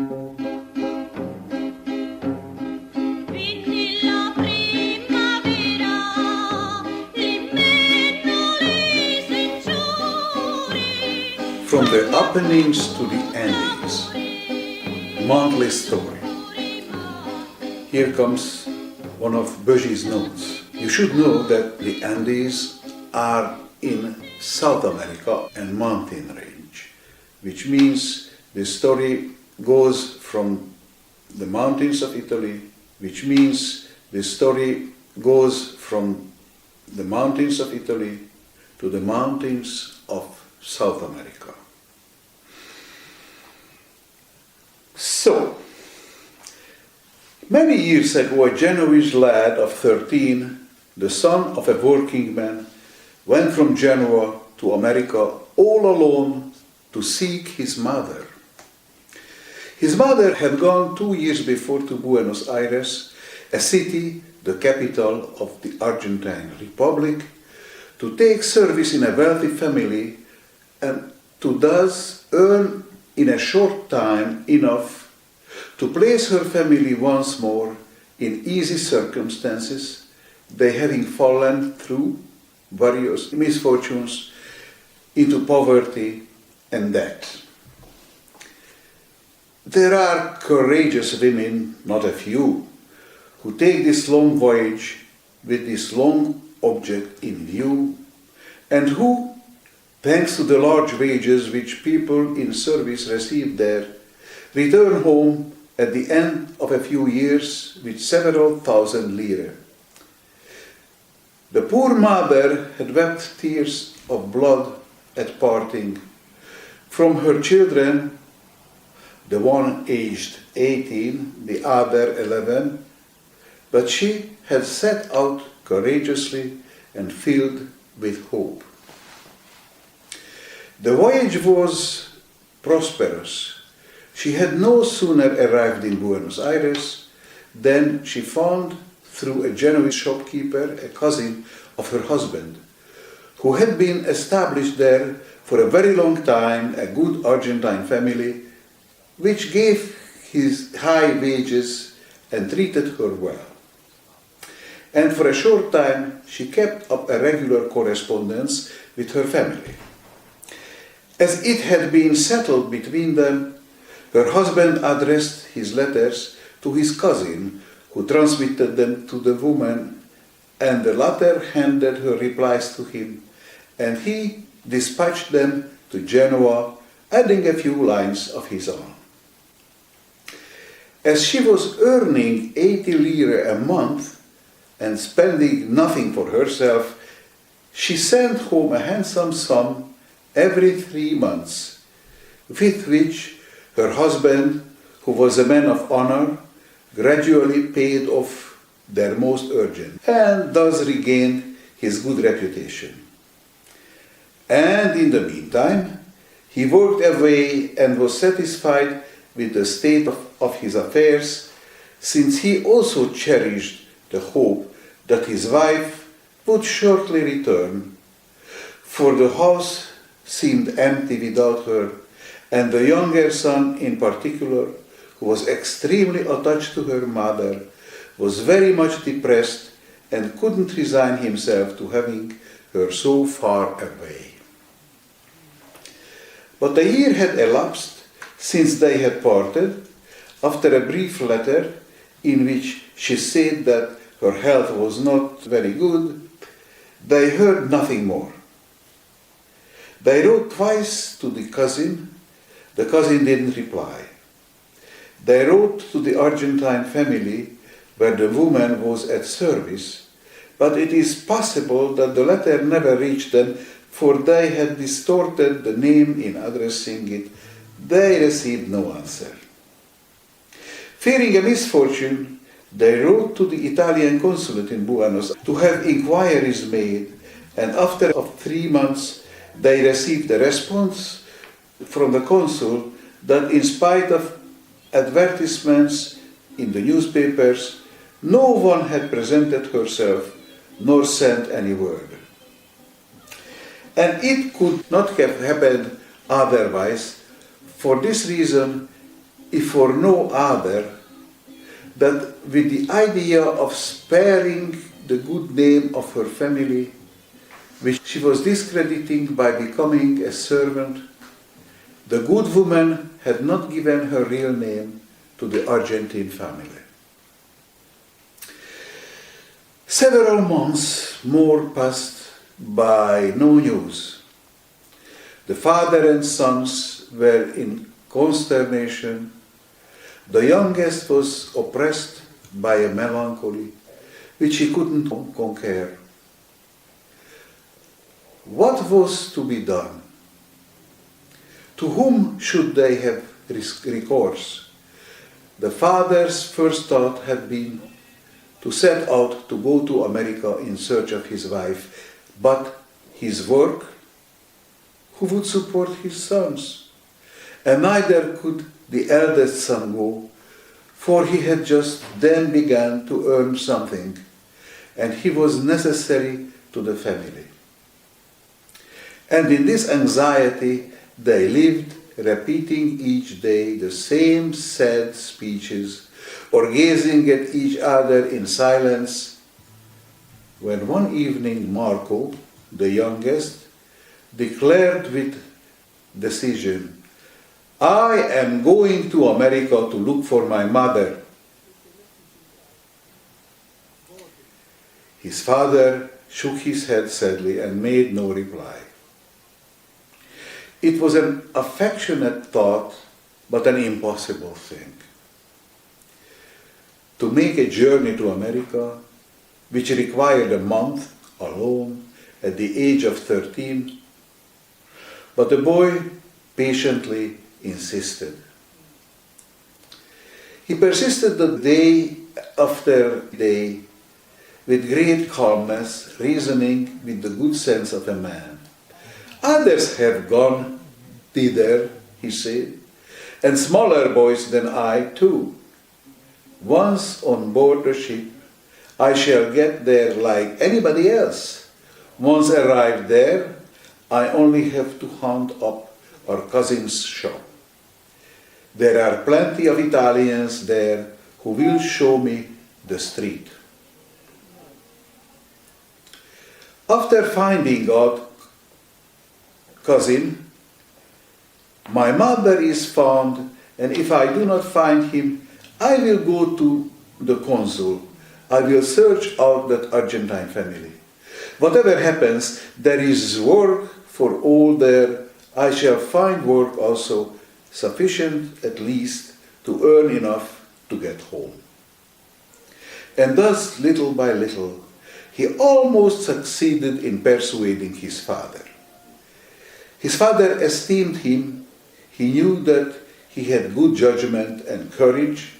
From the Appennines to the Andes, monthly story. Here comes one of Buggy's notes. You should know that the Andes are in South America and mountain range, which means the story goes from the mountains of Italy, which means the story goes from the mountains of Italy to the mountains of South America. So, many years ago, a Genoese lad of 13, the son of a working man, went from Genoa to America all alone to seek his mother. His mother had gone 2 years before to Buenos Aires, a city, the capital of the Argentine Republic, to take service in a wealthy family and to thus earn in a short time enough to place her family once more in easy circumstances, they having fallen through various misfortunes into poverty and debt. There are courageous women, not a few, who take this long voyage with this long object in view, and who, thanks to the large wages which people in service receive there, return home at the end of a few years with several thousand lire. The poor mother had wept tears of blood at parting from her children, the one aged 18, the other 11, but she had set out courageously and filled with hope. The voyage was prosperous. She had no sooner arrived in Buenos Aires than she found through a Genoese shopkeeper, a cousin of her husband, who had been established there for a very long time, a good Argentine family, which gave his high wages and treated her well. And for a short time she kept up a regular correspondence with her family. As it had been settled between them, her husband addressed his letters to his cousin, who transmitted them to the woman, and the latter handed her replies to him, and he dispatched them to Genoa, adding a few lines of his own. As she was earning 80 lire a month and spending nothing for herself, she sent home a handsome sum every 3 months, with which her husband, who was a man of honor, gradually paid off their most urgent, and thus regained his good reputation. And in the meantime, he worked away and was satisfied with the state of his affairs, since he also cherished the hope that his wife would shortly return, for the house seemed empty without her, and the younger son in particular, who was extremely attached to her mother, was very much depressed and couldn't resign himself to having her so far away. But a year had elapsed since they had parted, after a brief letter in which she said that her health was not very good. They heard nothing more. They wrote twice to the cousin didn't reply. They wrote to the Argentine family where the woman was at service, but it is possible that the letter never reached them, for they had distorted the name in addressing it. They received no answer. Fearing a misfortune, they wrote to the Italian consulate in Buenos Aires to have inquiries made, and after 3 months they received a response from the consul that in spite of advertisements in the newspapers, no one had presented herself nor sent any word. And it could not have happened otherwise. For this reason, if for no other, that with the idea of sparing the good name of her family, which she was discrediting by becoming a servant, the good woman had not given her real name to the Argentine family. Several months more passed by, no news. The father and sons were in consternation. The youngest was oppressed by a melancholy which he couldn't conquer. What was to be done? To whom should they have recourse? The father's first thought had been to set out to go to America in search of his wife, but his work, who would support his sons? And neither could the eldest son go, for he had just then begun to earn something, and he was necessary to the family. And in this anxiety they lived, repeating each day the same sad speeches, or gazing at each other in silence, when one evening Marco, the youngest, declared with decision, "I am going to America to look for my mother." His father shook his head sadly and made no reply. It was an affectionate thought, but an impossible thing. To make a journey to America, which required a month alone at the age of 13, but the boy patiently insisted. He persisted the day after day with great calmness, reasoning with the good sense of a man. "Others have gone thither," he said, "and smaller boys than I too. Once on board the ship, I shall get there like anybody else. Once arrived there, I only have to hunt up our cousin's shop. There are plenty of Italians there who will show me the street." After finding out, "Cousin, my mother is found, and if I do not find him, I will go to the consul. I will search out that Argentine family. Whatever happens, there is work for all there. I shall find work also, sufficient at least to earn enough to get home." And thus, little by little, he almost succeeded in persuading his father. His father esteemed him. He knew that he had good judgment and courage,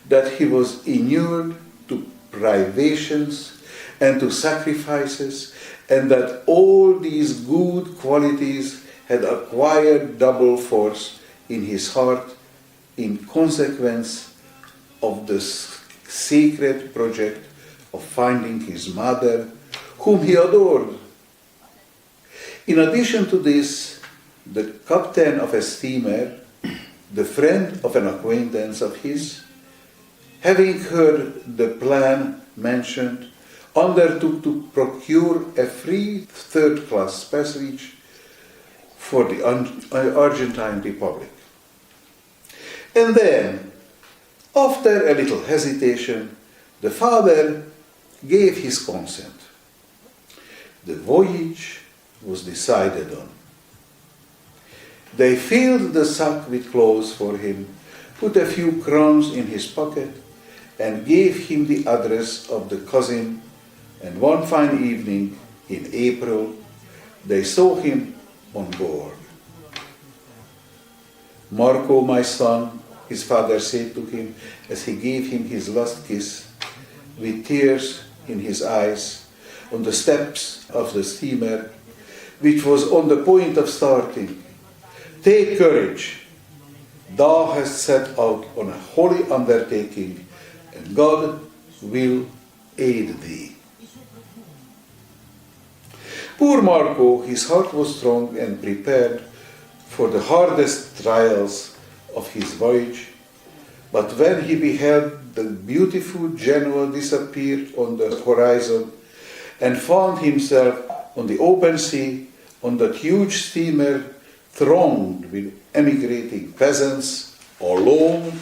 that he was inured to privations and to sacrifices, and that all these good qualities had acquired double force in his heart in consequence of the secret project of finding his mother, whom he adored. In addition to this, the captain of a steamer, the friend of an acquaintance of his, having heard the plan mentioned, undertook to procure a free third-class passage for the Argentine Republic. And then, after a little hesitation, the father gave his consent. The voyage was decided on. They filled the sack with clothes for him, put a few crowns in his pocket, and gave him the address of the cousin, and one fine evening in April, they saw him on board. "Marco, my son," his father said to him as he gave him his last kiss, with tears in his eyes, on the steps of the steamer, which was on the point of starting. "Take courage. Thou hast set out on a holy undertaking, and God will aid thee." Poor Marco, his heart was strong and prepared for the hardest trials of his voyage, But when he beheld the beautiful Genoa disappear on the horizon and found himself on the open sea, on that huge steamer thronged with emigrating peasants, alone,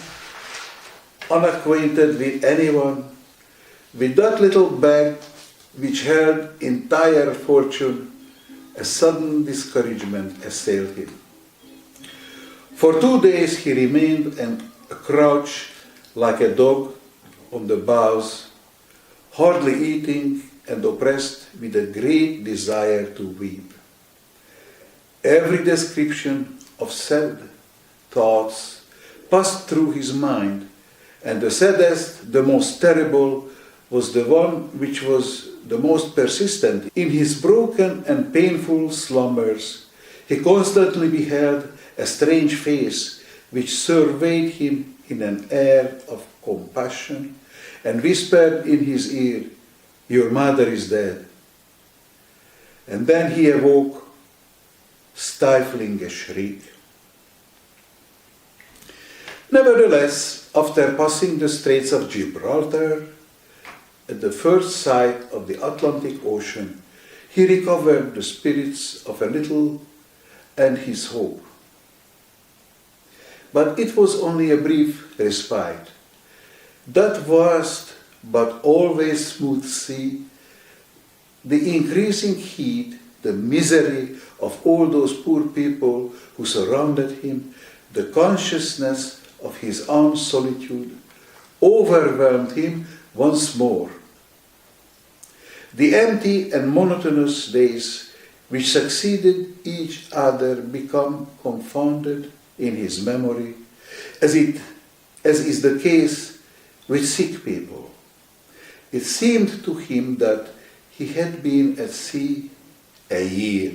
unacquainted with anyone, with that little bag which held entire fortune, a sudden discouragement assailed him. For 2 days he remained crouched like a dog on the bows, hardly eating and oppressed with a great desire to weep. Every description of sad thoughts passed through his mind, and the saddest, the most terrible, was the one which was the most persistent. In his broken and painful slumbers, he constantly beheld a strange face which surveyed him in an air of compassion and whispered in his ear, "Your mother is dead." And then he awoke, stifling a shriek. Nevertheless, after passing the Straits of Gibraltar, at the first sight of the Atlantic Ocean, he recovered the spirits of a little and his hope. But it was only a brief respite. That vast but always smooth sea, the increasing heat, the misery of all those poor people who surrounded him, the consciousness of his own solitude, overwhelmed him once more. The empty and monotonous days which succeeded each other become confounded in his memory, as is the case with sick people. It seemed to him that he had been at sea a year.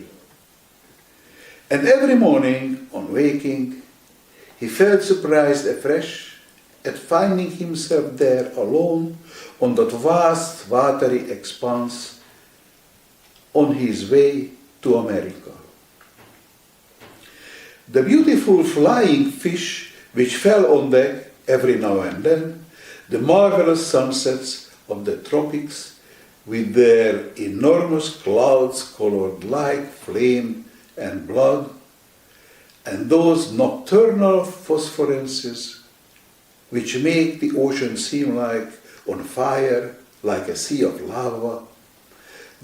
And every morning, on waking, he felt surprised afresh at finding himself there alone on that vast watery expanse on his way to America. The beautiful flying fish which fell on deck every now and then, the marvelous sunsets of the tropics with their enormous clouds colored like flame and blood, and those nocturnal phosphorescences which make the ocean seem like on fire, like a sea of lava,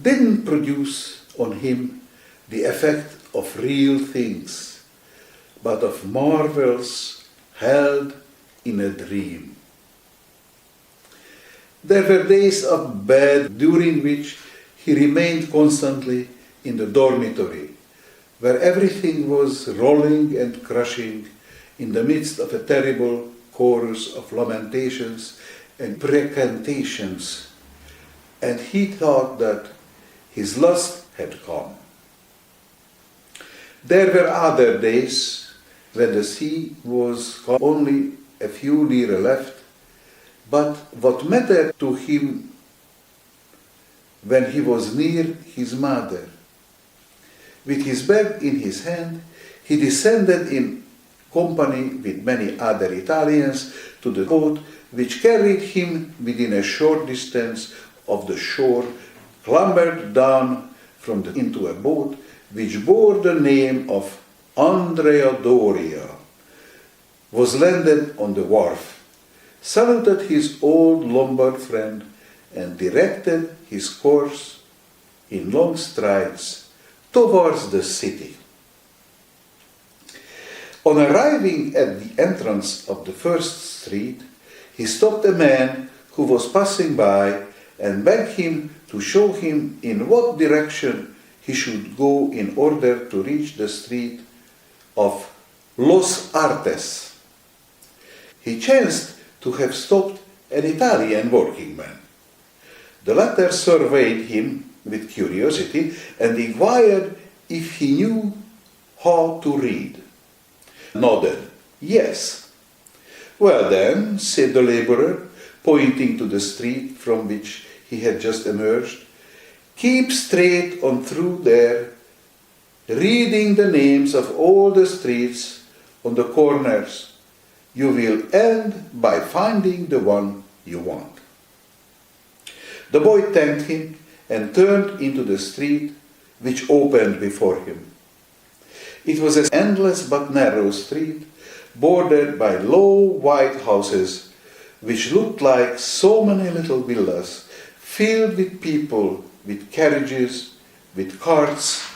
didn't produce on him the effect of real things, but of marvels held in a dream. There were days of bed during which he remained constantly in the dormitory, where everything was rolling and crushing in the midst of a terrible chorus of lamentations and recantations, and he thought that his lust had come. There were other days when the sea was only a few lire left, but what mattered to him when he was near his mother? With his bag in his hand, he descended in company with many other Italians to the boat which carried him within a short distance of the shore, clambered down into a boat which bore the name of Andrea Doria, was landed on the wharf, saluted his old Lombard friend, and directed his course in long strides towards the city. On arriving at the entrance of the first street, he stopped a man who was passing by and begged him to show him in what direction he should go in order to reach the street of Los Artes. He chanced to have stopped an Italian working man. The latter surveyed him with curiosity and inquired if he knew how to read. Nodded, yes. Well then, said the laborer, pointing to the street from which he had just emerged, keep straight on through there, reading the names of all the streets on the corners, you will end by finding the one you want. The boy thanked him and turned into the street which opened before him. It was an endless but narrow street, bordered by low white houses, which looked like so many little villas, filled with people, with carriages, with carts,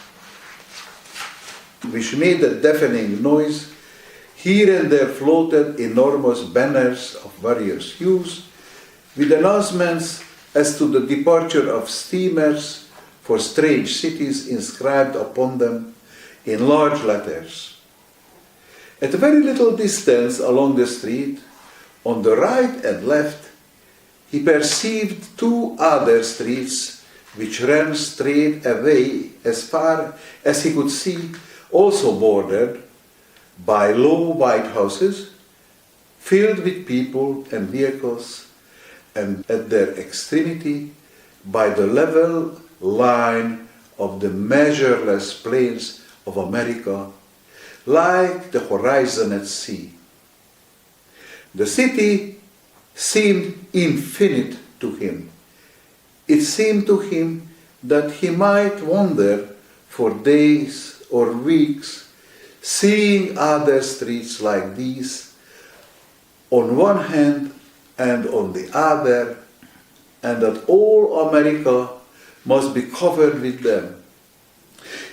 which made a deafening noise. Here and there floated enormous banners of various hues, with announcements as to the departure of steamers for strange cities inscribed upon them in large letters. At a very little distance along the street, on the right and left, he perceived two other streets which ran straight away as far as he could see, also bordered by low white houses, filled with people and vehicles, and at their extremity by the level line of the measureless plains of America, like the horizon at sea. The city seemed infinite to him. It seemed to him that he might wander for days or weeks, seeing other streets like these on one hand and on the other, and that all America must be covered with them.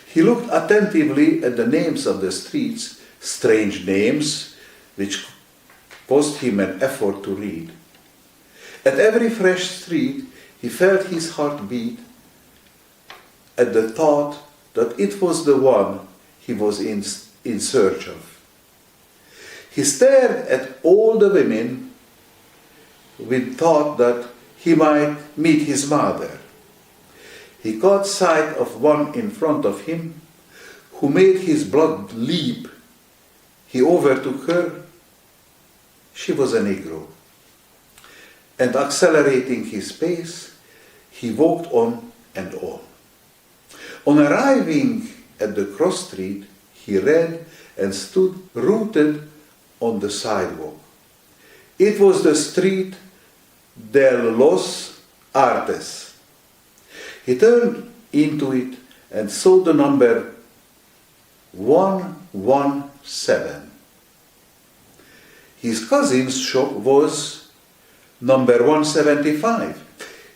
He looked attentively at the names of the streets, strange names which cost him an effort to read. At every fresh street, he felt his heart beat at the thought that it was the one he was in search of. He stared at all the women with thought that he might meet his mother. He caught sight of one in front of him who made his blood leap. He overtook her. She was a Negro. And accelerating his pace, he walked on and on. On arriving at the cross street, he read and stood rooted on the sidewalk. It was the street de los Artes. He turned into it and saw the number 117. His cousin's shop was number 175.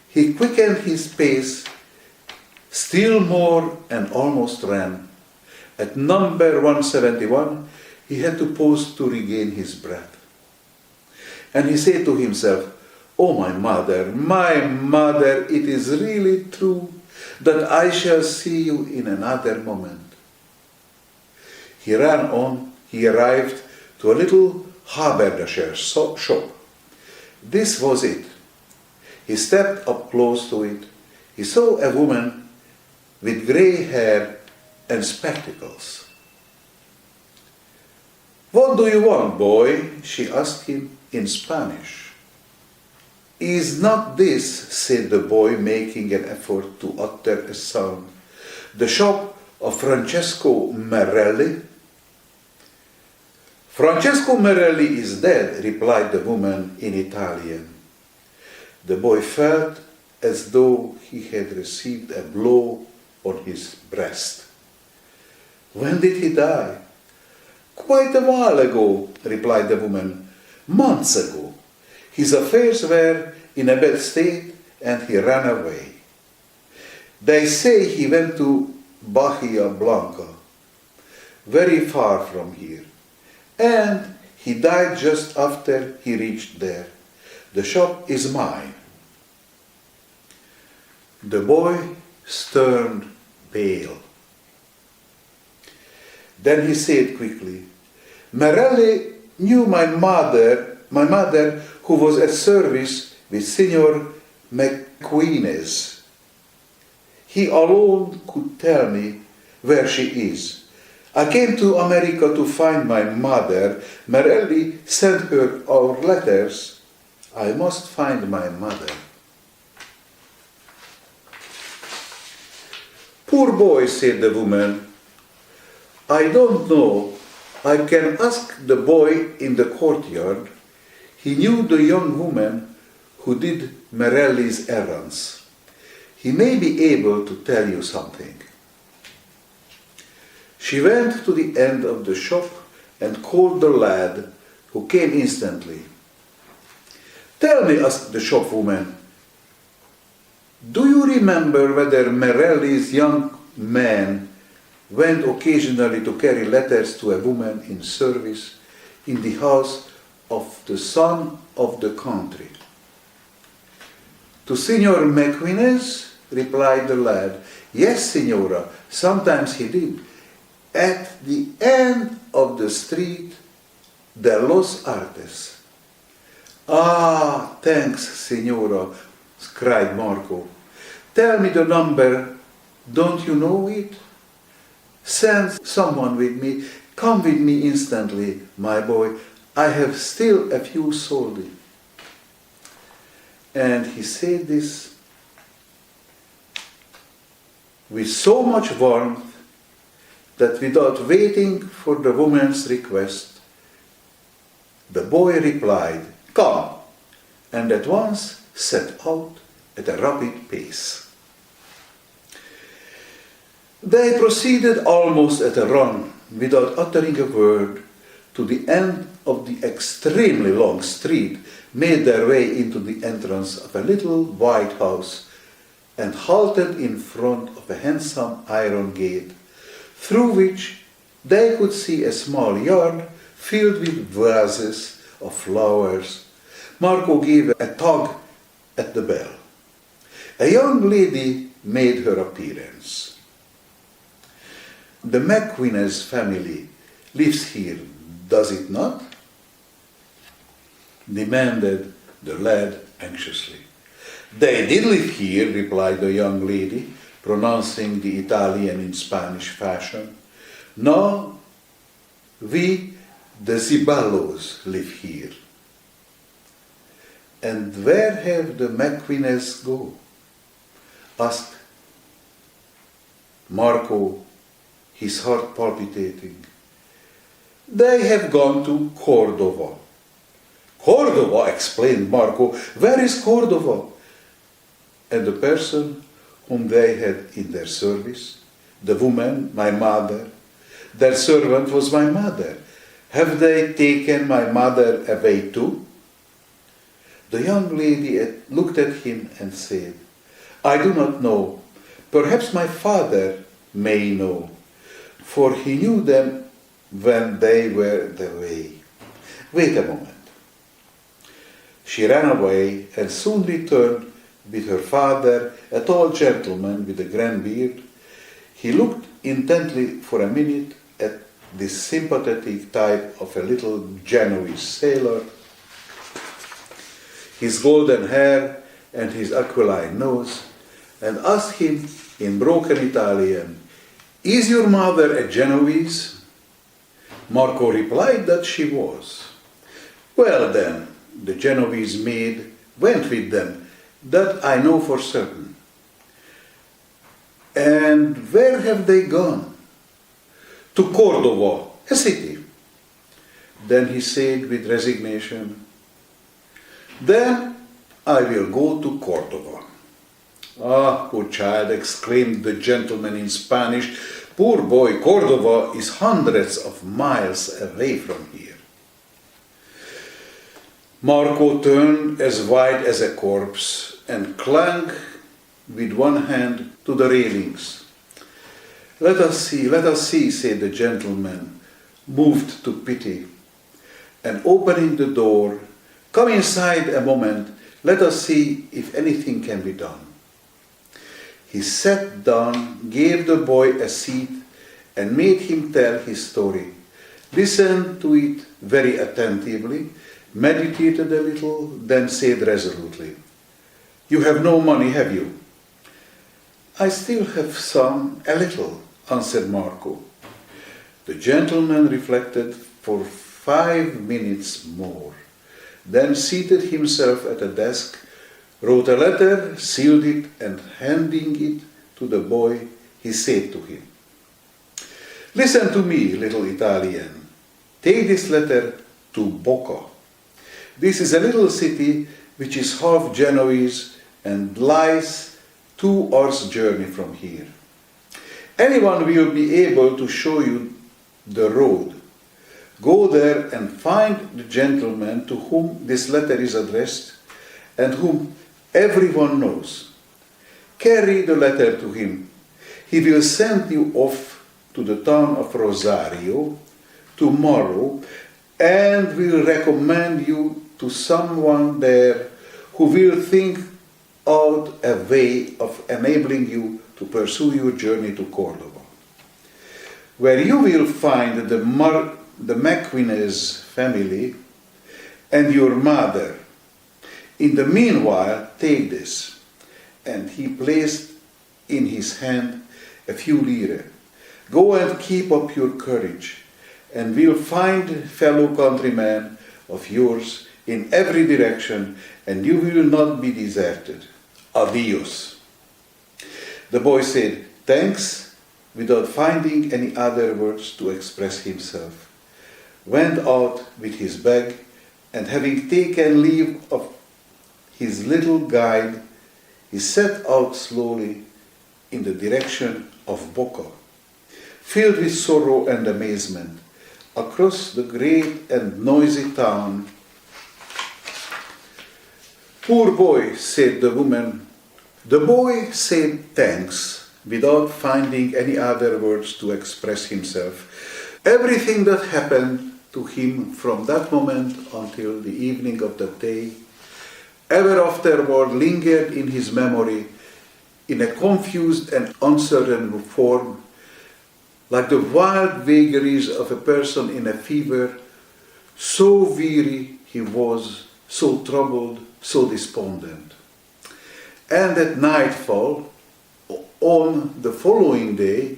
He quickened his pace still more and almost ran. At number 171, he had to pause to regain his breath. And he said to himself, "Oh, my mother, it is really true that I shall see you in another moment." He ran on. He arrived to a little haberdasher's shop. This was it. He stepped up close to it. He saw a woman with grey hair and spectacles. "What do you want, boy?" she asked him in Spanish. "Is not this," said the boy, making an effort to utter a sound, "the shop of Francesco Merelli?" "Francesco Merelli is dead," replied the woman in Italian. The boy felt as though he had received a blow on his breast. "When did he die?" "Quite a while ago," replied the woman. "Months ago. His affairs were in a bad state and he ran away. They say he went to Bahia Blanca, very far from here, and he died just after he reached there. The shop is mine." The boy turned pale. Then he said quickly, "Merelli knew my mother who was at service with Signor Appennines. He alone could tell me where she is. I came to America to find my mother. Merelli sent her our letters. I must find my mother." "Poor boy," said the woman. "I don't know I can ask the boy in the courtyard. He knew the young woman who did Merelli's errands. He may be able to tell you something. She went to the end of the shop and called the lad, who came instantly. Tell me, asked the shopwoman, do you remember whether Merelli's young man went occasionally to carry letters to a woman in service in the house of the son of the country? To Signor Mequinez, replied the lad. Yes, signora, sometimes he did. At the end of the street de los Artes. Ah, thanks, signora, cried Marco. Tell me the number. Don't you know it? Send someone with me. Come with me instantly, my boy. I have still a few soldi. And he said this with so much warmth that without waiting for the woman's request, the boy replied, come, and at once set out at a rapid pace. They proceeded almost at a run, without uttering a word, to the end of the extremely long street, made their way into the entrance of a little white house, and halted in front of a handsome iron gate, through which they could see a small yard filled with vases of flowers. Marco gave a tug at the bell. A young lady made her appearance. The Mequinez family lives here, does it not? Demanded the lad anxiously. They did live here, replied the young lady, pronouncing the Italian in Spanish fashion. No, we, the Ziballos, live here. And where have the Mequinez go? Asked Marco, his heart palpitating. They have gone to Cordova. Cordova, explained Marco. Where is Cordova? And the person whom they had in their service, the woman, my mother, their servant was my mother. Have they taken my mother away too? The young lady looked at him and said, I do not know. Perhaps my father may know, for he knew them when they were away. Wait a moment. She ran away and soon returned with her father, a tall gentleman with a grand beard. He looked intently for a minute at this sympathetic type of a little Genoese sailor, his golden hair and his aquiline nose, and asked him in broken Italian, Is your mother a Genoese? Marco replied that she was. Well then, the Genoese maid went with them, that I know for certain. And where have they gone? To Cordova, a city. Then he said with resignation, Then I will go to Cordova. Ah, poor child, exclaimed the gentleman in Spanish. Poor boy, Cordova is hundreds of miles away from here. Marco turned as white as a corpse and clung with one hand to the railings. Let us see, said the gentleman, moved to pity. And opening the door, come inside a moment, let us see if anything can be done. He sat down, gave the boy a seat, and made him tell his story. Listened to it very attentively, meditated a little, then said resolutely, You have no money, have you? I still have some, a little, answered Marco. The gentleman reflected for 5 minutes more, then seated himself at a desk, wrote a letter, sealed it, and handing it to the boy, he said to him, Listen to me, little Italian. Take this letter to Boca. This is a little city which is half Genoese and lies 2 hours' journey from here. Anyone will be able to show you the road. Go there and find the gentleman to whom this letter is addressed and whom everyone knows. Carry the letter to him. He will send you off to the town of Rosario tomorrow and will recommend you to someone there who will think out a way of enabling you to pursue your journey to Cordoba, where you will find the Appennines family and your mother. In the meanwhile, take this. And he placed in his hand a few lire. Go and keep up your courage, and we'll find fellow countrymen of yours in every direction, and you will not be deserted. Adios. The boy said thanks without finding any other words to express himself, went out with his bag, and having taken leave of his little guide, he set out slowly in the direction of Boca, filled with sorrow and amazement, across the great and noisy town. Poor boy, said the woman. The boy said thanks, without finding any other words to express himself. Everything that happened to him from that moment until the evening of that day, ever afterward lingered in his memory in a confused and uncertain form, like the wild vagaries of a person in a fever, so weary he was, so troubled, so despondent. And at nightfall, on the following day,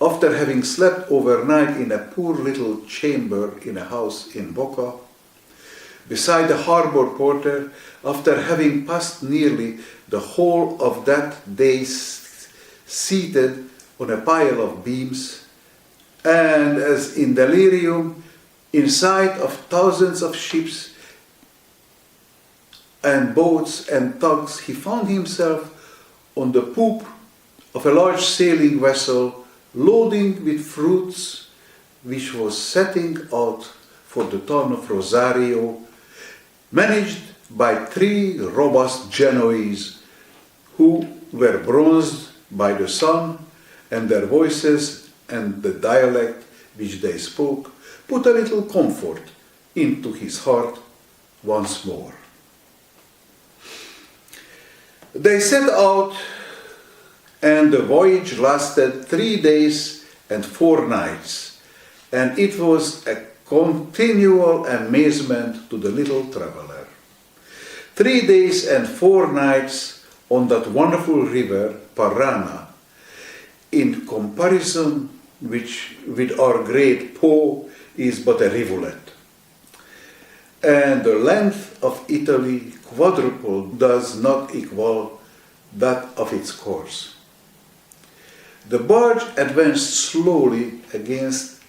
after having slept overnight in a poor little chamber in a house in Boca, beside the harbor porter, after having passed nearly the whole of that day seated on a pile of beams, and as in delirium, in sight of thousands of ships and boats and tugs, he found himself on the poop of a large sailing vessel loading with fruits, which was setting out for the town of Rosario, managed by 3 robust Genoese who were bronzed by the sun, and their voices and the dialect which they spoke put a little comfort into his heart once more. They set out, and the voyage lasted 3 days and 4 nights, and it was a continual amazement to the little traveler. 3 days and 4 nights on that wonderful river, Parana, in comparison with our great Po, is but a rivulet. And the length of Italy quadruple does not equal that of its course. The barge advanced slowly against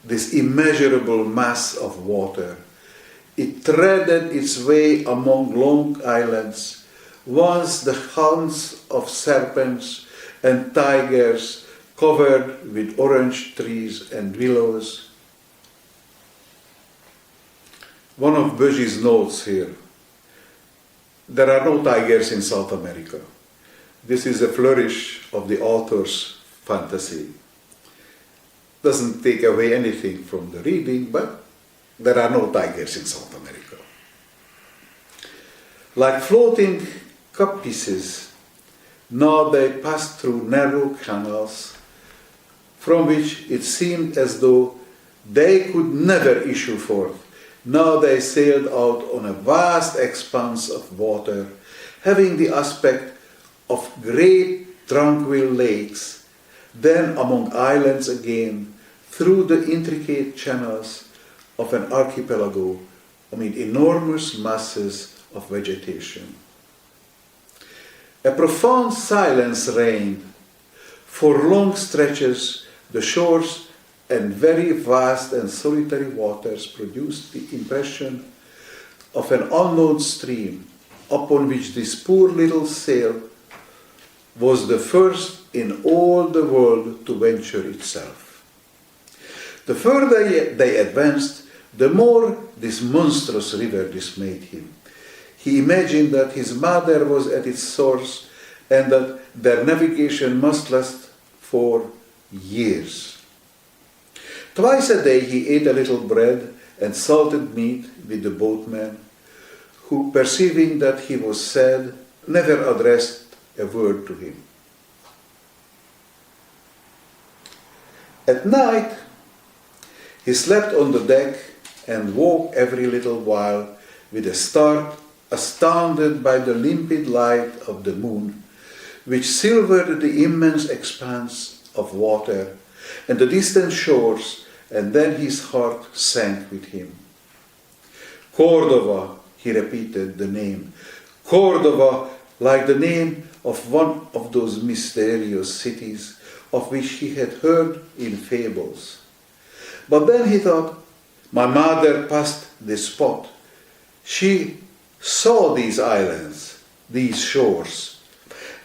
this immeasurable mass of water. It threaded its way among long islands, once the haunts of serpents and tigers covered with orange trees and willows. One of Böji's notes here: there are no tigers in South America. This is a flourish of the author's fantasy. Doesn't take away anything from the reading, but there are no tigers in South America. Like floating cup pieces, now they passed through narrow canals from which it seemed as though they could never issue forth. Now they sailed out on a vast expanse of water, having the aspect of great tranquil lakes, then among islands again, through the intricate channels of an archipelago amid enormous masses of vegetation. A profound silence reigned. For long stretches, the shores and very vast and solitary waters produced the impression of an unknown stream upon which this poor little sail was the first in all the world to venture itself. The further they advanced, the more this monstrous river dismayed him. He imagined that his mother was at its source and that their navigation must last for years. Twice a day he ate a little bread and salted meat with the boatman, who, perceiving that he was sad, never addressed a word to him. At night, he slept on the deck and woke every little while with a start, astounded by the limpid light of the moon, which silvered the immense expanse of water and the distant shores, and then his heart sank with him. Cordova, he repeated the name. Cordova, like the name of one of those mysterious cities of which he had heard in fables. But then he thought, my mother passed this spot. She saw these islands, these shores,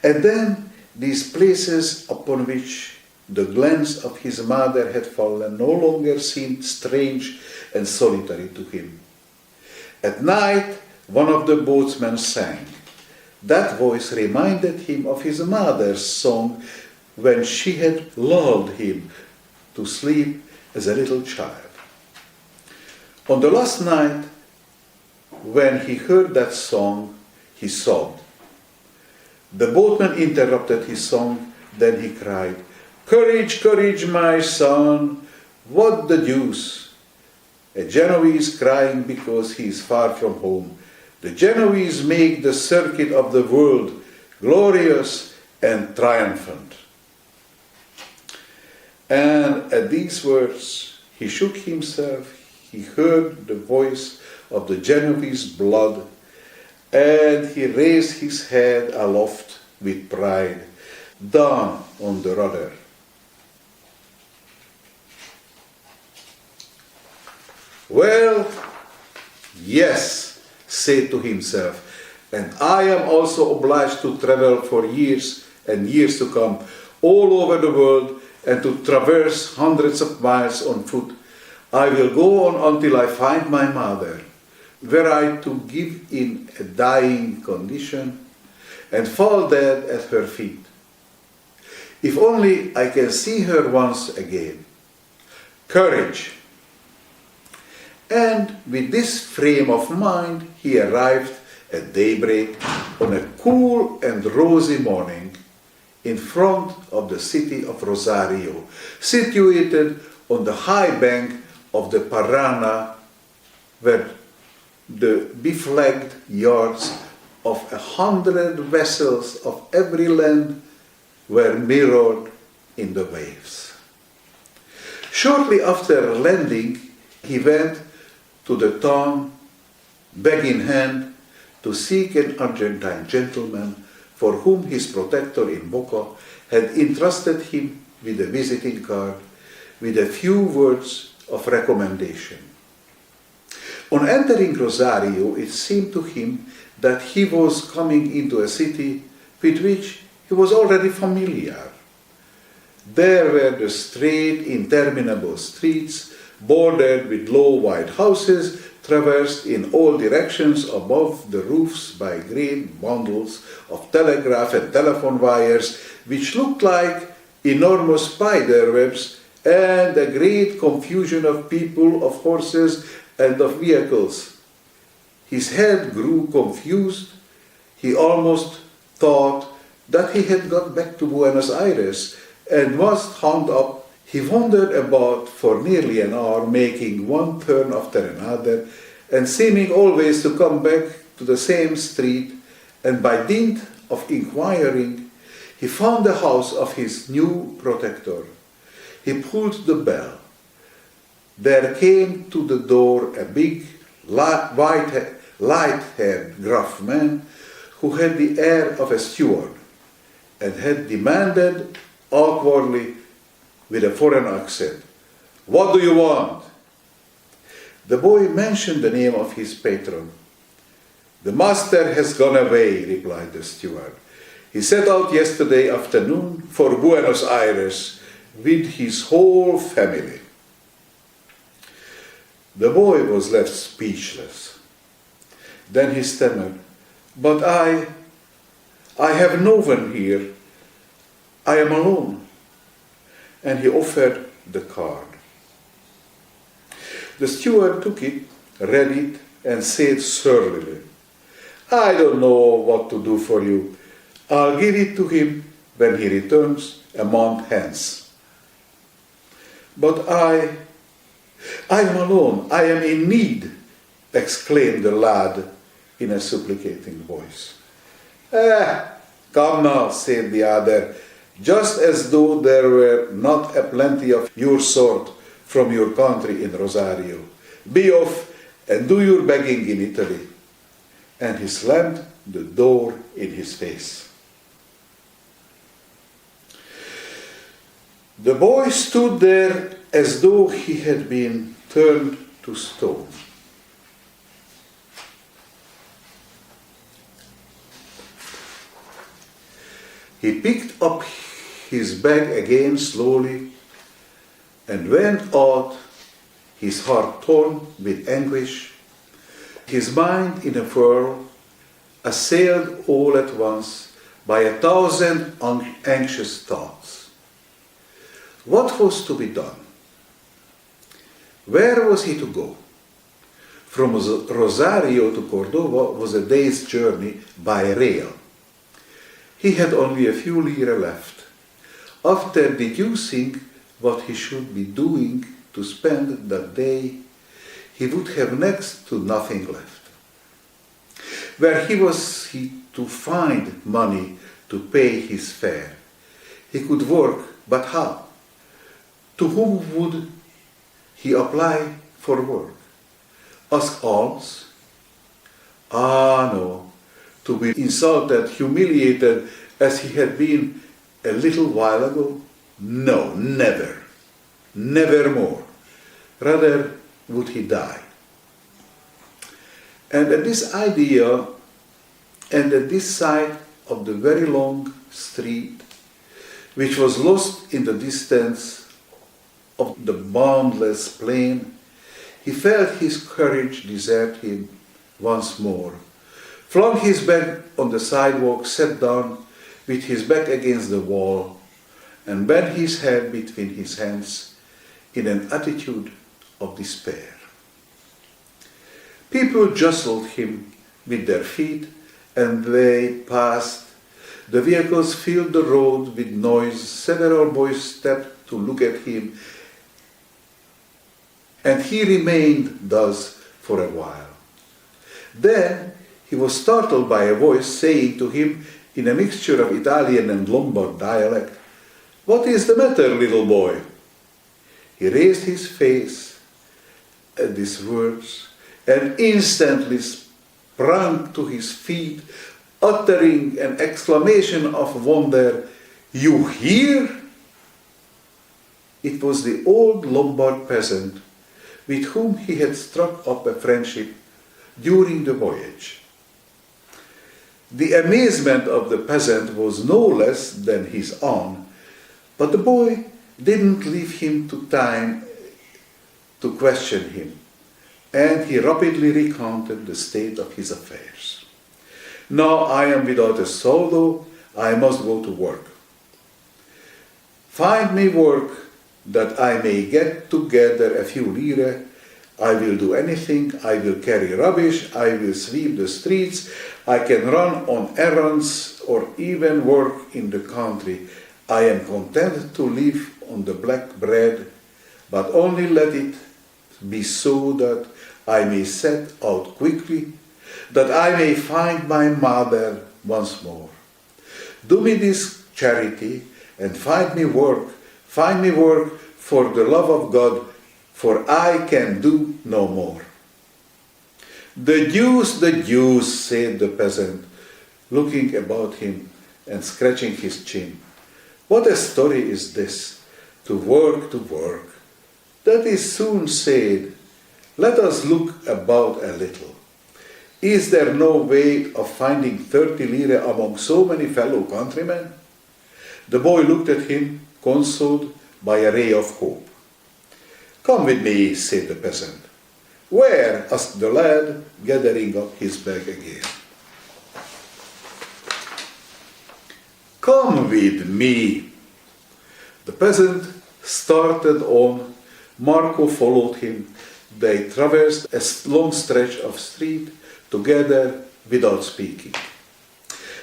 and then these places upon which the glance of his mother had fallen no longer seemed strange and solitary to him. At night, one of the boatsmen sang. That voice reminded him of his mother's song when she had lulled him to sleep as a little child. On the last night, when he heard that song, he sobbed. The boatman interrupted his song, then he cried, "Courage, courage, my son, what the deuce?" A Genoese crying because he is far from home. The Genoese make the circuit of the world, glorious and triumphant. And at these words, he shook himself. He heard the voice of the Genoese blood, and he raised his head aloft with pride, down on the rudder. Well, yes, said to himself, and I am also obliged to travel for years and years to come, all over the world, and to traverse hundreds of miles on foot. I will go on until I find my mother, were I to give in a dying condition, and fall dead at her feet. If only I can see her once again. Courage! And with this frame of mind, he arrived at daybreak on a cool and rosy morning in front of the city of Rosario, situated on the high bank of the Parana, where the beflagged yards of 100 vessels of every land were mirrored in the waves. Shortly after landing, he went to the town, bag in hand, to seek an Argentine gentleman for whom his protector in Boca had entrusted him with a visiting card with a few words of recommendation. On entering Rosario, it seemed to him that he was coming into a city with which he was already familiar. There were the straight, interminable streets, bordered with low white houses, traversed in all directions above the roofs by great bundles of telegraph and telephone wires, which looked like enormous spider webs, and a great confusion of people, of horses, and of vehicles. His head grew confused. He almost thought that he had got back to Buenos Aires and was hung up. He wandered about for nearly an hour, making one turn after another, and seeming always to come back to the same street, and by dint of inquiring, he found the house of his new protector. He pulled the bell. There came to the door a big, light-haired, gruff man who had the air of a steward and had demanded awkwardly with a foreign accent, What do you want? The boy mentioned the name of his patron. The master has gone away, replied the steward. He set out yesterday afternoon for Buenos Aires with his whole family. The boy was left speechless. Then he stammered, "But I have no one here. I am alone." And he offered the card. The steward took it, read it, and said surlily, "I don't know what to do for you. I'll give it to him when he returns a month hence." "But I am alone. I am in need," exclaimed the lad in a supplicating voice. Come now," said the other, "just as though there were not a plenty of your sort from your country in Rosario. Be off and do your begging in Italy." And he slammed the door in his face. The boy stood there as though he had been turned to stone. He picked up his bag again slowly and went out, his heart torn with anguish, his mind in a whirl, assailed all at once by 1,000 anxious thoughts. What was to be done? Where was he to go? From Rosario to Cordova was a day's journey by rail. He had only a few lire left. After deducing what he should be doing to spend that day, he would have next to nothing left. Where was he to find money to pay his fare? He could work, but how? To whom would he apply for work? Ask alms? No. To be insulted, humiliated as he had been a little while ago? No, never. Never more. Rather would he die. And at this idea, and at this sight of the very long street, which was lost in the distance of the boundless plain, he felt his courage desert him once more, flung his bag on the sidewalk, sat down with his back against the wall, and bent his head between his hands in an attitude of despair. People jostled him with their feet, and they passed. The vehicles filled the road with noise. Several boys stepped to look at him, and he remained thus for a while. Then he was startled by a voice saying to him in a mixture of Italian and Lombard dialect, "What is the matter, little boy?" He raised his face at these words and instantly sprang to his feet, uttering an exclamation of wonder. "You here?" It was the old Lombard peasant with whom he had struck up a friendship during the voyage. The amazement of the peasant was no less than his own, but the boy didn't leave him to time to question him, and he rapidly recounted the state of his affairs. "Now I am without a soldo, I must go to work. Find me work that I may get together a few lire. I will do anything. I will carry rubbish. I will sweep the streets. I can run on errands or even work in the country. I am content to live on the black bread, but only let it be so that I may set out quickly, that I may find my mother once more. Do me this charity and find me work for the love of God, for I can do no more." The deuce, said the peasant, looking about him and scratching his chin. "What a story is this? To work, That he soon said, "Let us look about a little. Is there no way of finding 30 lire among so many fellow countrymen?" The boy looked at him, consoled by a ray of hope. "Come with me," said the peasant. "Where?" asked the lad, gathering up his bag again. "Come with me." The peasant started on. Marco followed him. They traversed a long stretch of street together without speaking.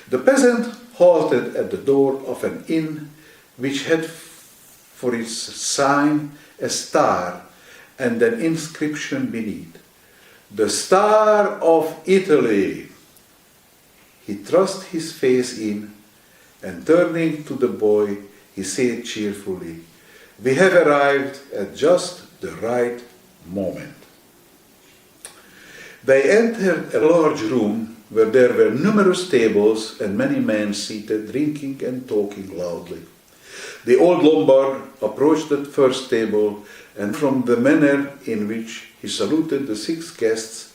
The peasant halted at the door of an inn which had for its sign a star and an inscription beneath, "The Star of Italy." He thrust his face in, and turning to the boy, he said cheerfully, "We have arrived at just the right moment." They entered a large room where there were numerous tables and many men seated, drinking and talking loudly. The old Lombard approached the first table, and from the manner in which he saluted the 6 guests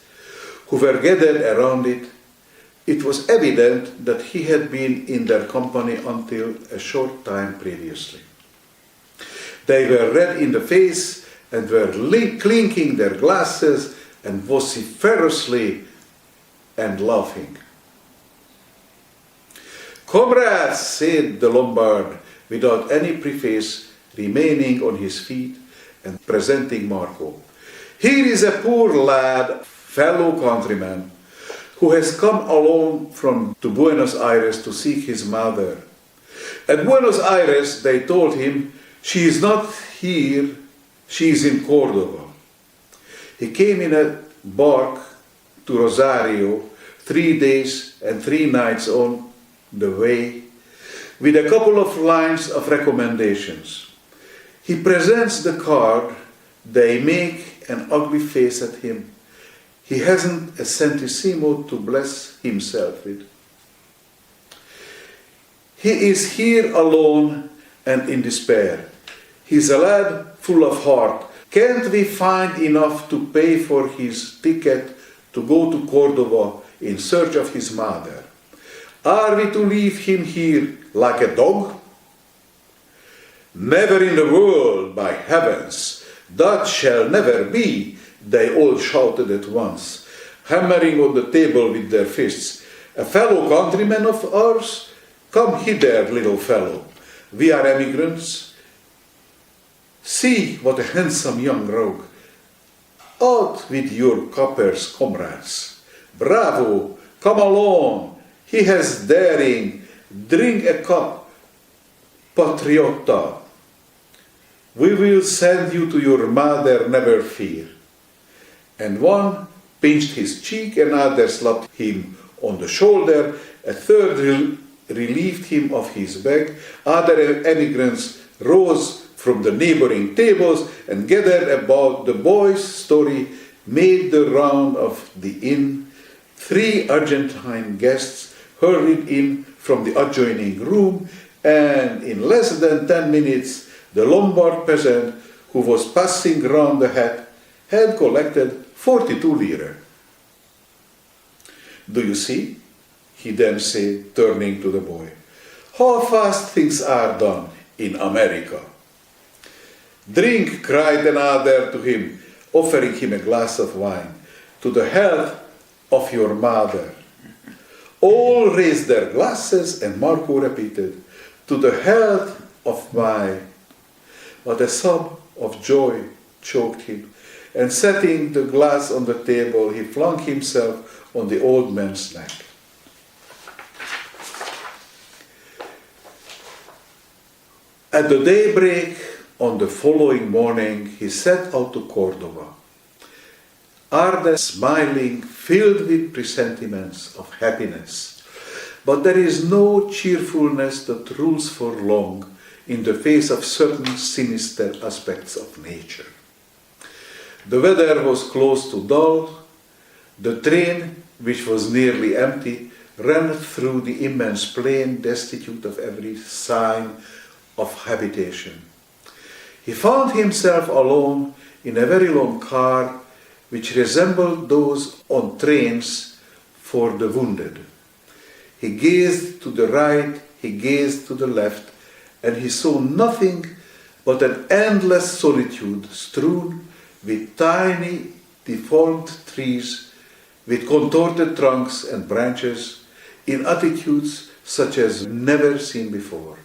who were gathered around it, it was evident that he had been in their company until a short time previously. They were red in the face and were clinking their glasses and vociferously and laughing. "Comrades," said the Lombard, without any preface, remaining on his feet and presenting Marco. "Here is a poor lad, fellow countryman, who has come alone to Buenos Aires to seek his mother. At Buenos Aires, they told him, she is not here, she is in Cordova. He came in a bark to Rosario, 3 days and 3 nights on the way, with a couple of lines of recommendations. He presents the card, they make an ugly face at him. He hasn't a centesimo to bless himself with. He is here alone and in despair. He's a lad full of heart. Can't we find enough to pay for his ticket to go to Cordova in search of his mother? Are we to leave him here like a dog? Never in the world, by heavens! That shall never be, they all shouted at once, hammering on the table with their fists. A fellow countryman of ours? Come hither, little fellow. We are emigrants. See what a handsome young rogue. Out with your coppers, comrades. Bravo, come along. He has daring. Drink a cup, patriota. We will send you to your mother, never fear. And one pinched his cheek, another slapped him on the shoulder, a third relieved him of his bag, other emigrants rose from the neighboring tables and gathered about the boy's story, made the round of the inn. 3 Argentine guests hurried in from the adjoining room, and in less than 10 minutes, the Lombard peasant who was passing round the hat had collected 42 lire. Do you see? He then said, turning to the boy. How fast things are done in America. Drink, cried another to him, offering him a glass of wine. To the health of your mother. All raised their glasses, and Marco repeated, to the health of my... But a sob of joy choked him, and setting the glass on the table, he flung himself on the old man's neck. At the daybreak on the following morning, he set out to Cordova, ardent, smiling, filled with presentiments of happiness. But there is no cheerfulness that rules for long in the face of certain sinister aspects of nature. The weather was close to dull. The train, which was nearly empty, ran through the immense plain destitute of every sign of habitation. He found himself alone in a very long car which resembled those on trains for the wounded. He gazed to the right, he gazed to the left, and he saw nothing but an endless solitude strewn with tiny deformed trees with contorted trunks and branches in attitudes such as never seen before,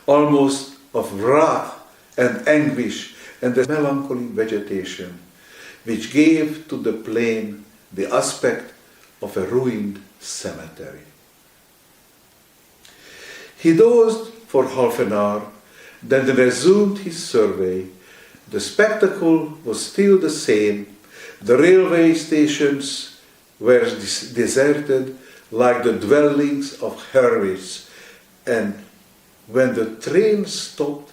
almost of wrath and anguish and a melancholy vegetation which gave to the plain the aspect of a ruined cemetery. He dozed for half an hour, then resumed his survey. The spectacle was still the same. The railway stations were deserted like the dwellings of hermits, and when the train stopped,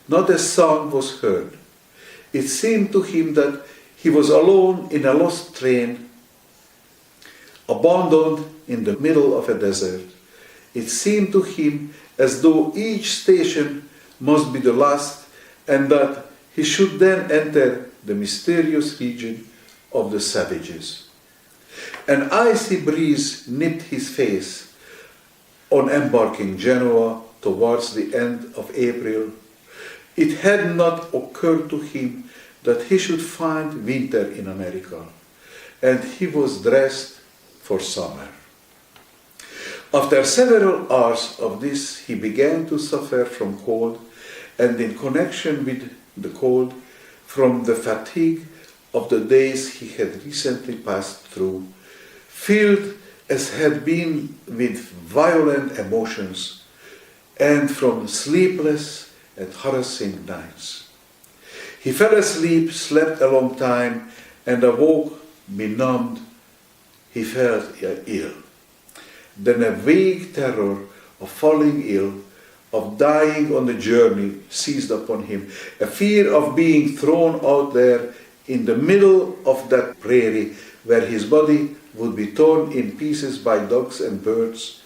not a sound was heard. It seemed to him that he was alone in a lost train, abandoned in the middle of a desert. It seemed to him as though each station must be the last, and that he should then enter the mysterious region of the savages. An icy breeze nipped his face on embarking Genoa towards the end of April. It had not occurred to him that he should find winter in America, and he was dressed for summer. After several hours of this, he began to suffer from cold, and in connection with the cold, from the fatigue of the days he had recently passed through, filled as had been with violent emotions, and from sleepless and harassing nights. He fell asleep, slept a long time, and awoke benumbed. He felt ill. Then a vague terror of falling ill, of dying on the journey, seized upon him. A fear of being thrown out there in the middle of that prairie where his body would be torn in pieces by dogs and birds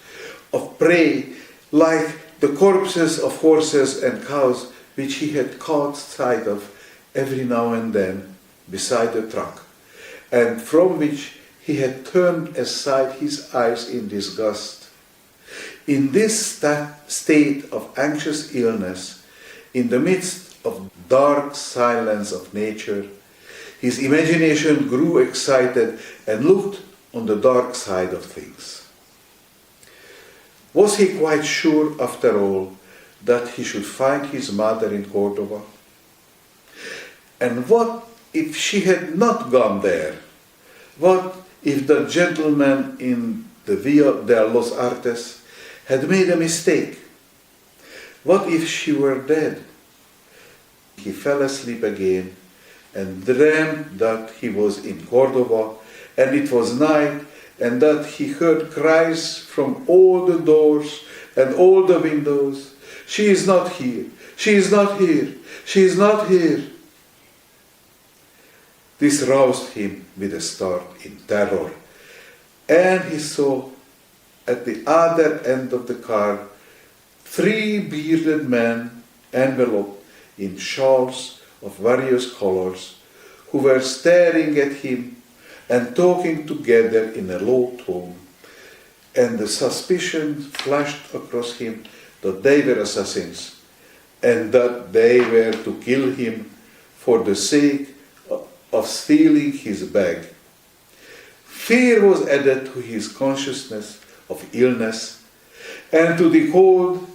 of prey, like the corpses of horses and cows which he had caught sight of every now and then beside the truck, and from which he had turned aside his eyes in disgust. In this state of anxious illness, in the midst of dark silence of nature, his imagination grew excited and looked on the dark side of things. Was he quite sure, after all, that he should find his mother in Cordova? And what if she had not gone there? What if the gentleman in the Via de los Artes had made a mistake? What if she were dead? He fell asleep again and dreamed that he was in Cordova, and it was night, and that he heard cries from all the doors and all the windows. "She is not here! She is not here! She is not here!" This roused him with a start in terror, and he saw at the other end of the car 3 bearded men enveloped in shawls of various colors, who were staring at him and talking together in a low tone, and the suspicion flashed across him that they were assassins, and that they were to kill him for the sake of stealing his bag. Fear was added to his consciousness of illness, and to the cold,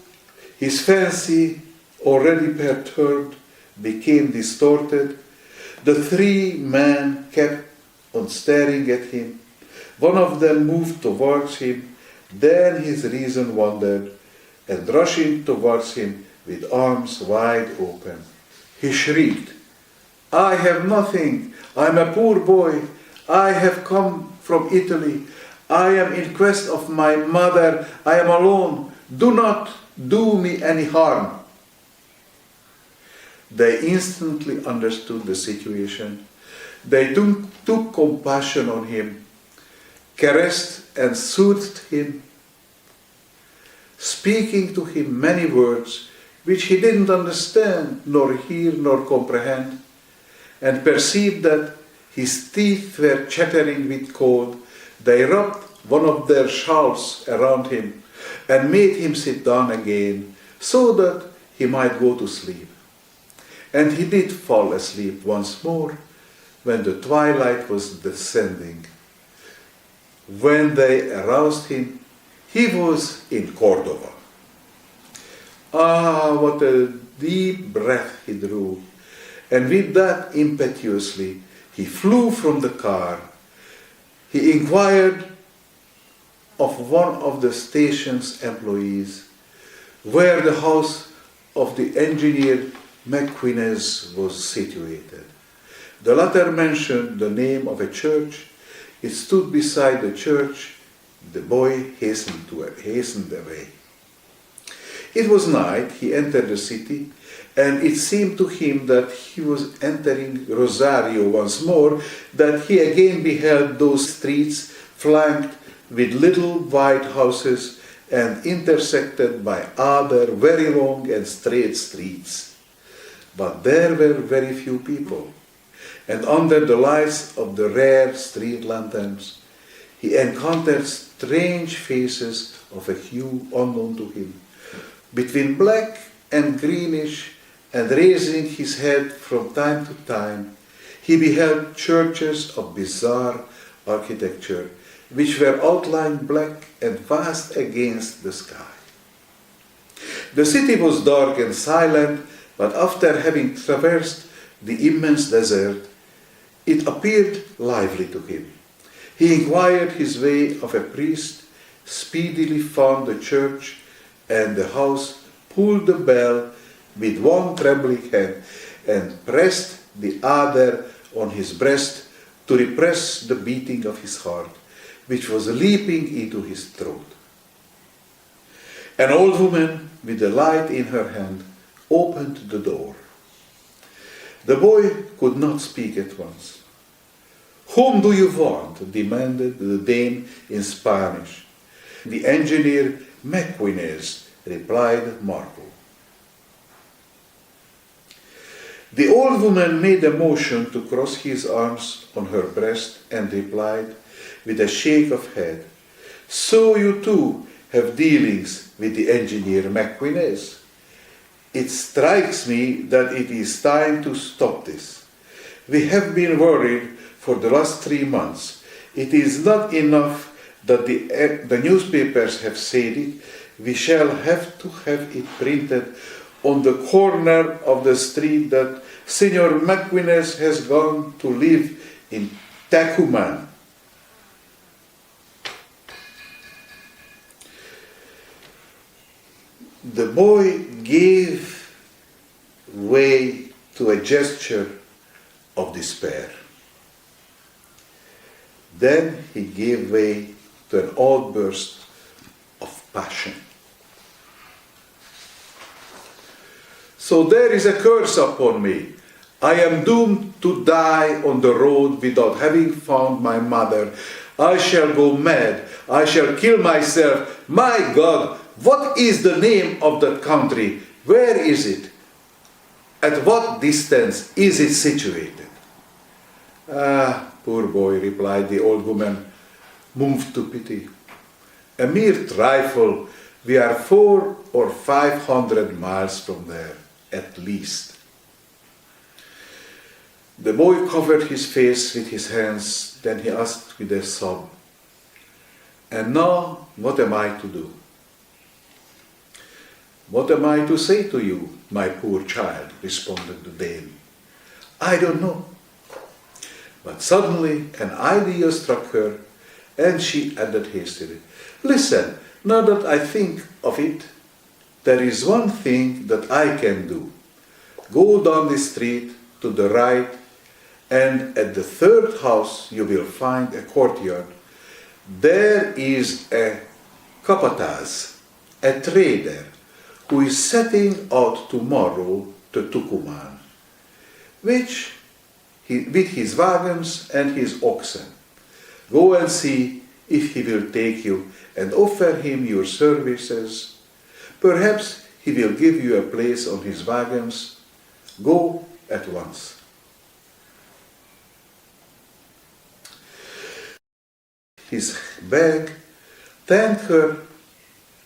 his fancy, already perturbed, became distorted. The 3 men kept on staring at him. One of them moved towards him, then his reason wandered, and rushing towards him with arms wide open, he shrieked, "I have nothing. I am a poor boy. I have come from Italy. I am in quest of my mother. I am alone. Do not do me any harm." They instantly understood the situation. They took compassion on him, caressed and soothed him, speaking to him many words which he didn't understand, nor hear, nor comprehend, and perceived that his teeth were chattering with cold. They wrapped one of their shawls around him and made him sit down again, so that he might go to sleep. And he did fall asleep once more when the twilight was descending. When they aroused him, he was in Cordova. Ah, what a deep breath he drew, and with that impetuously he flew from the car. He inquired of one of the station's employees where the house of the engineer Appennines was situated. The latter mentioned the name of a church. It stood beside the church. The boy hastened away. It was night. He entered the city, and it seemed to him that he was entering Rosario once more, that he again beheld those streets flanked with little white houses and intersected by other very long and straight streets. But there were very few people, and under the lights of the rare street lanterns, he encountered strange faces of a hue unknown to him, between black and greenish, and raising his head from time to time, he beheld churches of bizarre architecture, which were outlined black and vast against the sky. The city was dark and silent, but after having traversed the immense desert, it appeared lively to him. He inquired his way of a priest, speedily found the church and the house, pulled the bell with one trembling hand, and pressed the other on his breast to repress the beating of his heart, which was leaping into his throat. An old woman with a light in her hand opened the door. The boy could not speak at once. "Whom do you want?" demanded the dame in Spanish. "The engineer Appennines," replied Marco. The old woman made a motion to cross his arms on her breast and replied with a shake of head, "So you too have dealings with the engineer Appennines? It strikes me that it is time to stop this. We have been worried for the last 3 months. It is not enough that the newspapers have said it. We shall have to have it printed on the corner of the street that Senor Appennines has gone to live in Tucumán." The boy gave way to a gesture of despair. Then he gave way to an outburst of passion. "So there is a curse upon me. I am doomed to die on the road without having found my mother. I shall go mad. I shall kill myself. My God, what is the name of that country? Where is it? At what distance is it situated?" "Ah, poor boy," replied the old woman, moved to pity. "A mere trifle. We are 400 or 500 miles from there, at least." The boy covered his face with his hands. Then he asked with a sob, "And now what am I to do?" "What am I to say to you, my poor child?" responded the dame. "I don't know." But suddenly an idea struck her, and she added hastily, "Listen, now that I think of it, there is one thing that I can do. Go down the street to the right, and at the third house you will find a courtyard. There is a capataz, a trader, who is setting out tomorrow to Tucumán, with his wagons and his oxen. Go and see if he will take you and offer him your services. Perhaps he will give you a place on his wagons. Go at once. His bag thanked her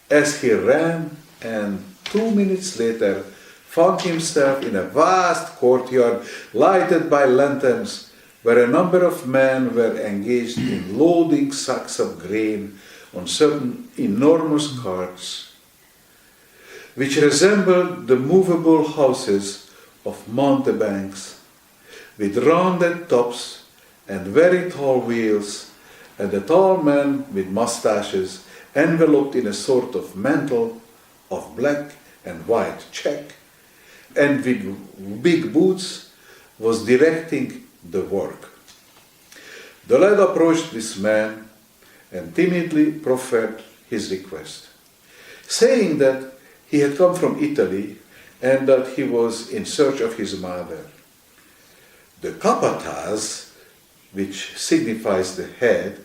as he ran, and 2 minutes later found himself in a vast courtyard lighted by lanterns, where a number of men were engaged in loading sacks of grain on certain enormous carts, which resembled the movable houses of mountebanks, with rounded tops and very tall wheels, and a tall man with mustaches enveloped in a sort of mantle of black and white check, and with big boots, was directing the work. The lad approached this man and timidly proffered his request, saying that he had come from Italy and that he was in search of his mother. The capataz, which signifies the head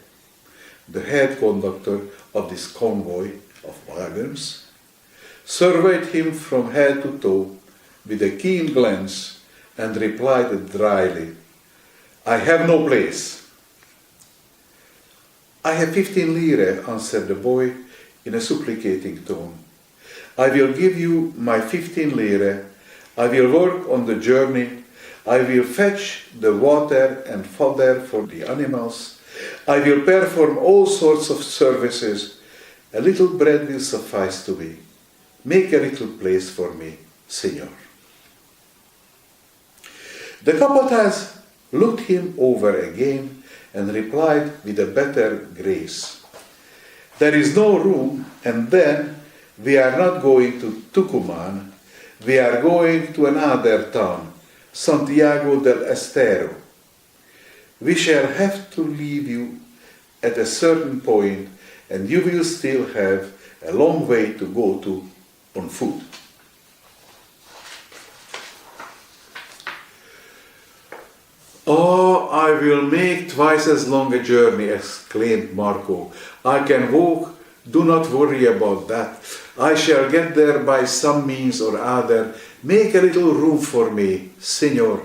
conductor of this convoy of wagons, surveyed him from head to toe with a keen glance and replied dryly, "I have no place." "I have 15 lire," answered the boy in a supplicating tone. "I will give you my 15 lire. I will work on the journey. I will fetch the water and fodder for the animals. I will perform all sorts of services. A little bread will suffice to me. Make a little place for me, Signor." The capataz looked him over again and replied with a better grace, "There is no room, and then we are not going to Tucuman. We are going to another town, Santiago del Estero. We shall have to leave you at a certain point, and you will still have a long way to go to on foot." "Oh, I will make twice as long a journey," exclaimed Marco. "I can walk, do not worry about that. I shall get there by some means or other. Make a little room for me, Signor.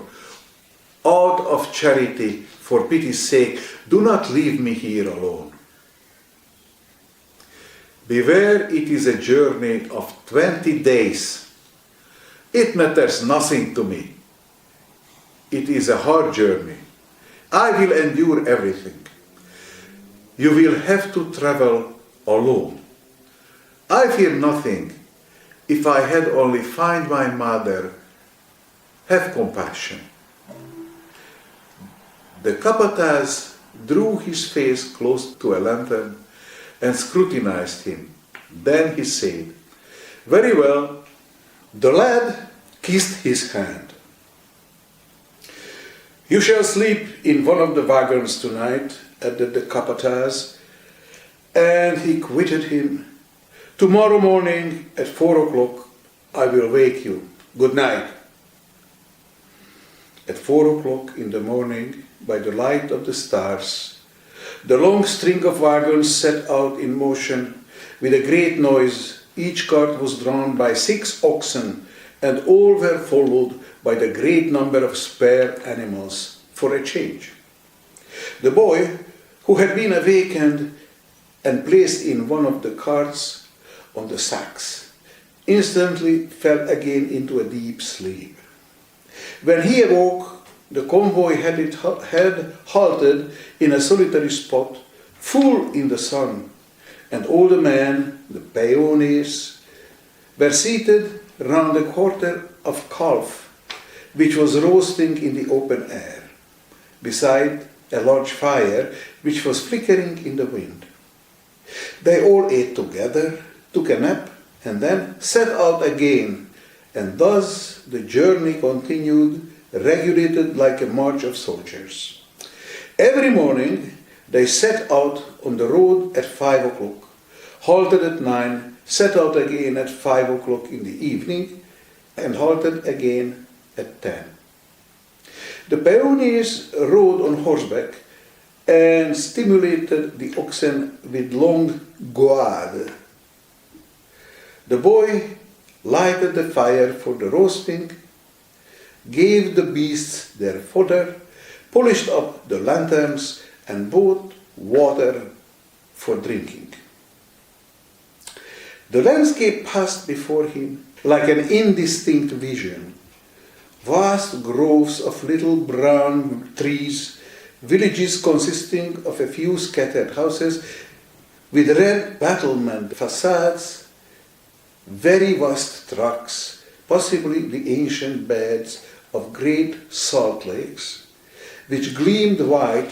Out of charity, for pity's sake, do not leave me here alone." "Beware, it is a journey of 20 days. It matters nothing to me. It is a hard journey. I will endure everything. You will have to travel alone. I fear nothing. If I had only found my mother, have compassion." The capataz drew his face close to a lantern and scrutinized him. Then he said, "Very well." The lad kissed his hand. "You shall sleep in one of the wagons tonight," added the capataz, and he quitted him. "Tomorrow morning at 4 o'clock I will wake you. Good night." At 4 o'clock in the morning, by the light of the stars, the long string of wagons set out in motion with a great noise. Each cart was drawn by 6 oxen, and all were followed by the great number of spare animals for a change. The boy, who had been awakened and placed in one of the carts on the sacks, instantly fell again into a deep sleep. When he awoke, the convoy had halted in a solitary spot, full in the sun, and all the men, the peones, were seated round a quarter of calf, which was roasting in the open air, beside a large fire which was flickering in the wind. They all ate together, took a nap, and then set out again, and thus the journey continued, regulated like a march of soldiers. Every morning they set out on the road at 5 o'clock, halted at 9, set out again at 5 o'clock in the evening, and halted again at 10. The peones rode on horseback and stimulated the oxen with long goad. The boy lighted the fire for the roasting, gave the beasts their fodder, polished up the lanterns, and bought water for drinking. The landscape passed before him like an indistinct vision. Vast groves of little brown trees, villages consisting of a few scattered houses with red battlement facades, very vast tracts, possibly the ancient beds of great salt lakes, which gleamed white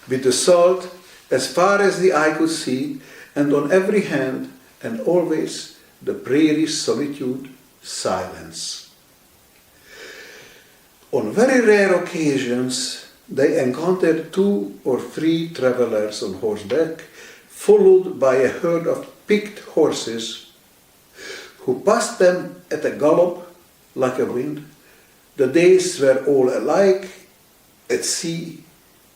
with the salt as far as the eye could see, and on every hand, and always, the prairie solitude, silence. On very rare occasions, they encountered 2 or 3 travelers on horseback, followed by a herd of picked horses, who passed them at a gallop like a wind. The days were all alike, at sea,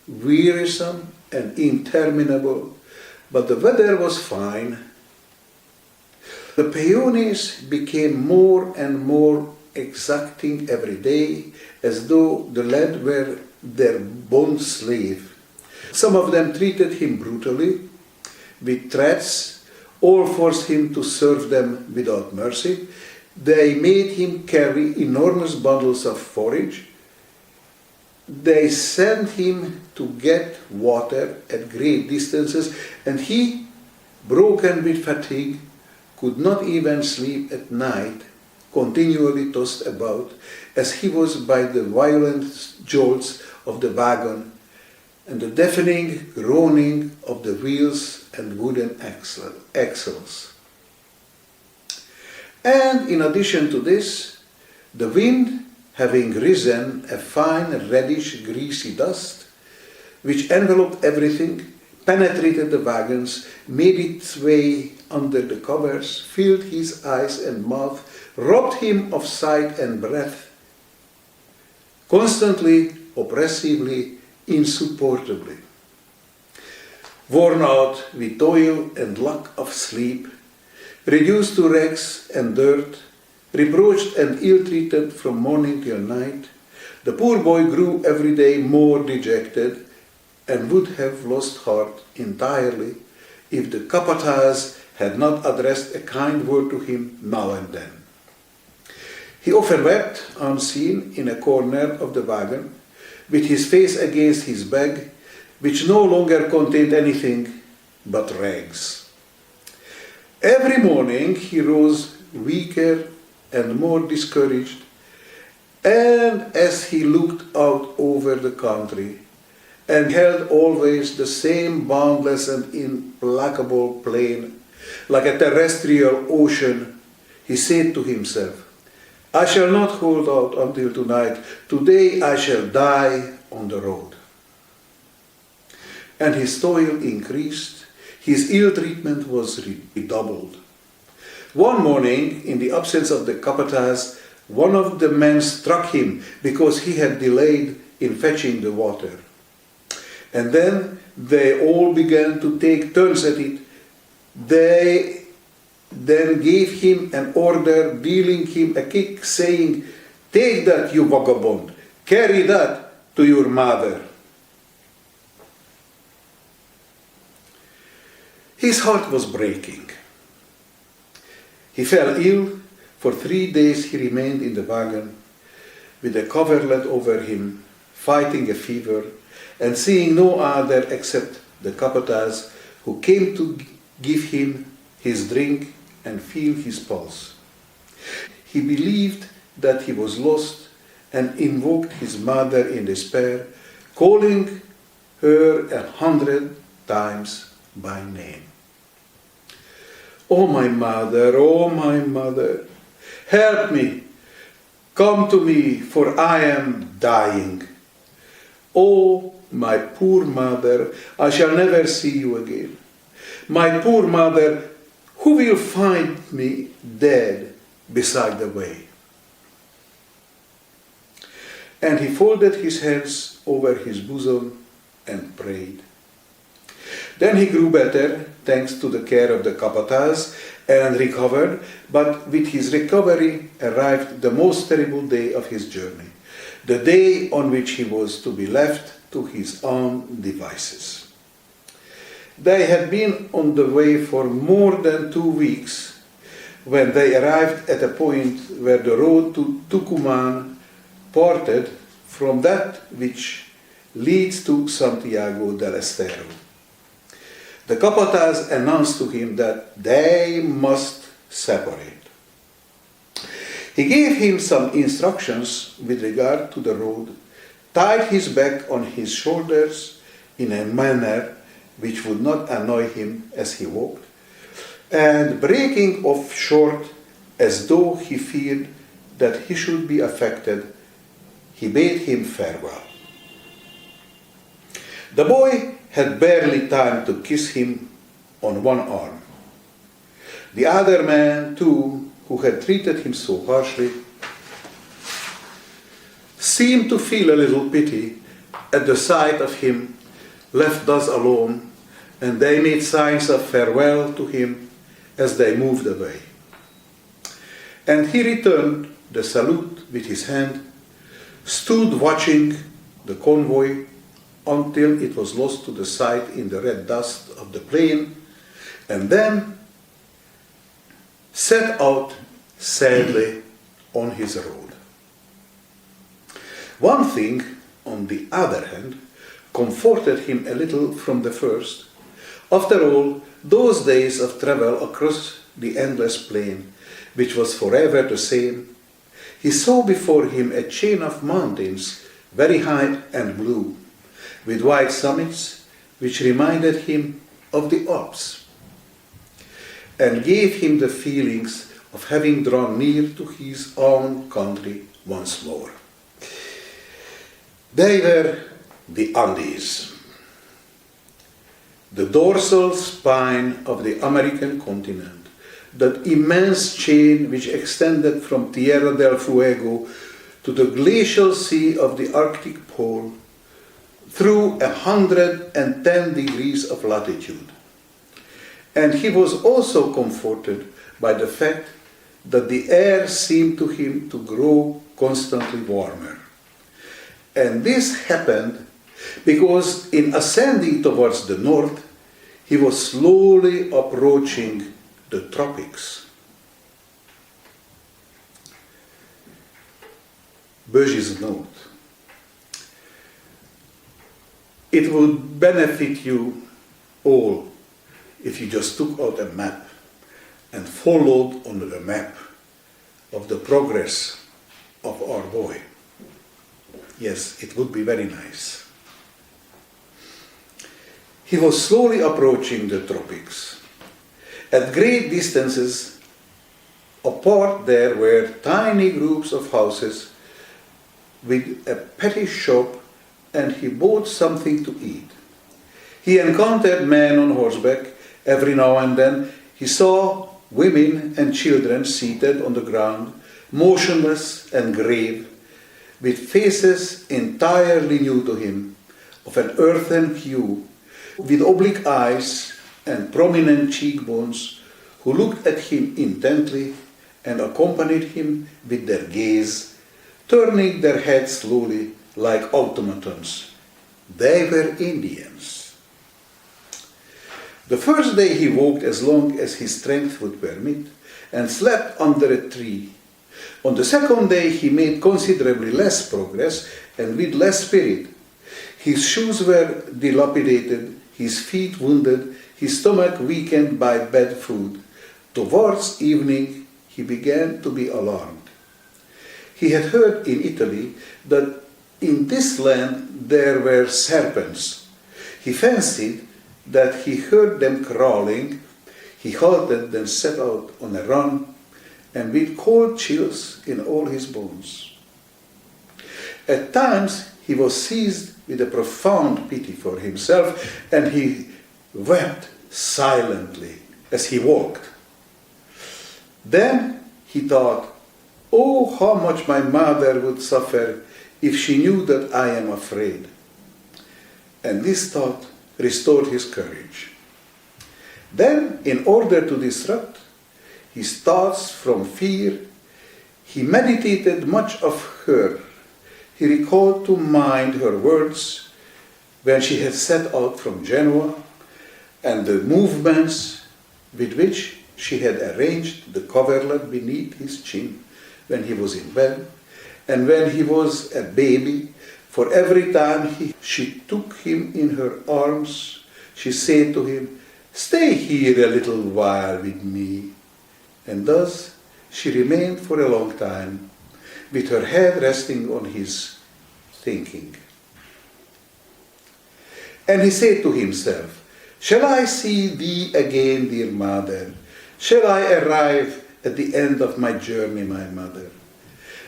wearisome and interminable, but the weather was fine. The peonies became more and more exacting every day, as though the lad were their bond slave. Some of them treated him brutally, with threats, or forced him to serve them without mercy. They made him carry enormous bundles of forage. They sent him to get water at great distances, and he, broken with fatigue, could not even sleep at night, continually tossed about, as he was by the violent jolts of the wagon and the deafening groaning of the wheels and wooden axles. And in addition to this, the wind, having risen a fine reddish greasy dust, which enveloped everything, penetrated the wagons, made its way under the covers, filled his eyes and mouth, robbed him of sight and breath, constantly, oppressively, insupportably. Worn out with toil and lack of sleep, reduced to rags and dirt, reproached and ill-treated from morning till night, the poor boy grew every day more dejected and would have lost heart entirely if the capataz had not addressed a kind word to him now and then. He often wept unseen in a corner of the wagon, with his face against his bag, which no longer contained anything but rags. Every morning he rose weaker and more discouraged, and as he looked out over the country and held always the same boundless and implacable plain, like a terrestrial ocean, he said to himself, "I shall not hold out until tonight. Today I shall die on the road." And his toil increased, his ill-treatment was redoubled. One morning, in the absence of the capataz, one of the men struck him because he had delayed in fetching the water. And then they all began to take turns at it. They then gave him an order, dealing him a kick, saying, "Take that, you vagabond, carry that to your mother." His heart was breaking. He fell ill. For 3 days he remained in the wagon, with a coverlet over him, fighting a fever, and seeing no other except the capataz, who came to give him his drink and feel his pulse. He believed that he was lost and invoked his mother in despair, calling her 100 times by name. "Oh my mother, help me, come to me, for I am dying. Oh, my poor mother, I shall never see you again. My poor mother, who will find me dead beside the way?" And he folded his hands over his bosom and prayed. Then he grew better, thanks to the care of the capataz, and recovered, but with his recovery arrived the most terrible day of his journey, the day on which he was to be left to his own devices. They had been on the way for more than 2 weeks when they arrived at a point where the road to Tucumán parted from that which leads to Santiago del Estero. The capataz announced to him that they must separate. He gave him some instructions with regard to the road, tied his bag on his shoulders in a manner which would not annoy him as he walked, and breaking off short as though he feared that he should be affected, he bade him farewell. The boy had barely time to kiss him on one arm. The other man, too, who had treated him so harshly, seemed to feel a little pity at the sight of him left thus alone, and they made signs of farewell to him as they moved away. And he returned the salute with his hand, stood watching the convoy until it was lost to the sight in the red dust of the plain, and then set out sadly on his road. One thing, on the other hand, comforted him a little from the first. After all, those days of travel across the endless plain, which was forever the same, he saw before him a chain of mountains, very high and blue, with white summits, which reminded him of the Alps, and gave him the feelings of having drawn near to his own country once more. They were the Andes, the dorsal spine of the American continent, that immense chain which extended from Tierra del Fuego to the glacial sea of the Arctic Pole through 110 degrees of latitude. And he was also comforted by the fact that the air seemed to him to grow constantly warmer. And this happened because in ascending towards the north, he was slowly approaching the tropics. Böge's note. It would benefit you all if you just took out a map and followed on the map of the progress of our boy. Yes, it would be very nice. He was slowly approaching the tropics. At great distances apart there were tiny groups of houses with a petty shop, and he bought something to eat. He encountered men on horseback. Every now and then he saw women and children seated on the ground, motionless and grave, with faces entirely new to him, of an earthen hue, with oblique eyes and prominent cheekbones, who looked at him intently and accompanied him with their gaze, turning their heads slowly like automatons. They were Indians. The first day he walked as long as his strength would permit and slept under a tree. On the second day he made considerably less progress and with less spirit. His shoes were dilapidated, his feet wounded, his stomach weakened by bad food. Towards evening he began to be alarmed. He had heard in Italy that in this land there were serpents. He fancied that he heard them crawling. He halted, then set out on a run, and with cold chills in all his bones. At times he was seized with a profound pity for himself, and he wept silently as he walked. Then he thought, "Oh, how much my mother would suffer if she knew that I am afraid." And this thought restored his courage. Then, in order to disrupt his thoughts from fear. He meditated much of her. He recalled to mind her words when she had set out from Genoa, and the movements with which she had arranged the coverlet beneath his chin when he was in bed, and when he was a baby, for every time she took him in her arms, she said to him, "Stay here a little while with me." And thus she remained for a long time, with her head resting on his thinking. And he said to himself, "Shall I see thee again, dear mother? Shall I arrive at the end of my journey, my mother?"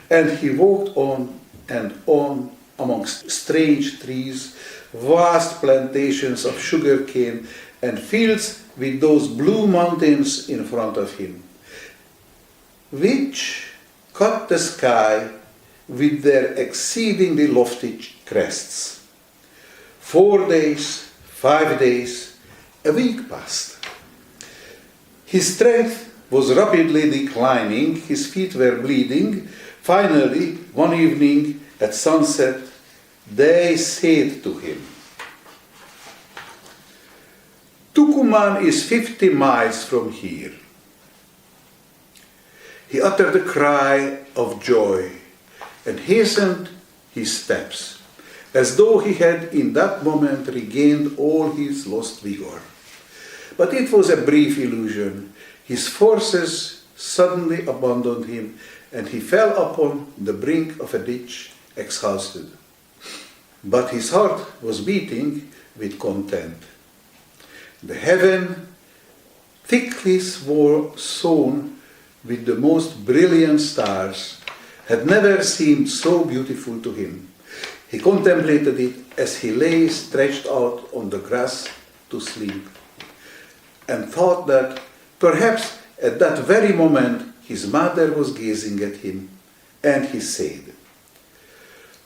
And he walked on and on amongst strange trees, vast plantations of sugar cane, and fields with those blue mountains in front of him, which cut the sky with their exceedingly lofty crests. 4 days, 5 days, a week passed. His strength was rapidly declining, his feet were bleeding. Finally, one evening at sunset, they said to him, "Tucuman is 50 miles from here." He uttered a cry of joy and hastened his steps, as though he had in that moment regained all his lost vigor. But it was a brief illusion. His forces suddenly abandoned him, and he fell upon the brink of a ditch, exhausted. But his heart was beating with content. The heaven, thickly sown with the most brilliant stars, had never seemed so beautiful to him. He contemplated it as he lay stretched out on the grass to sleep, and thought that perhaps at that very moment his mother was gazing at him, and he said,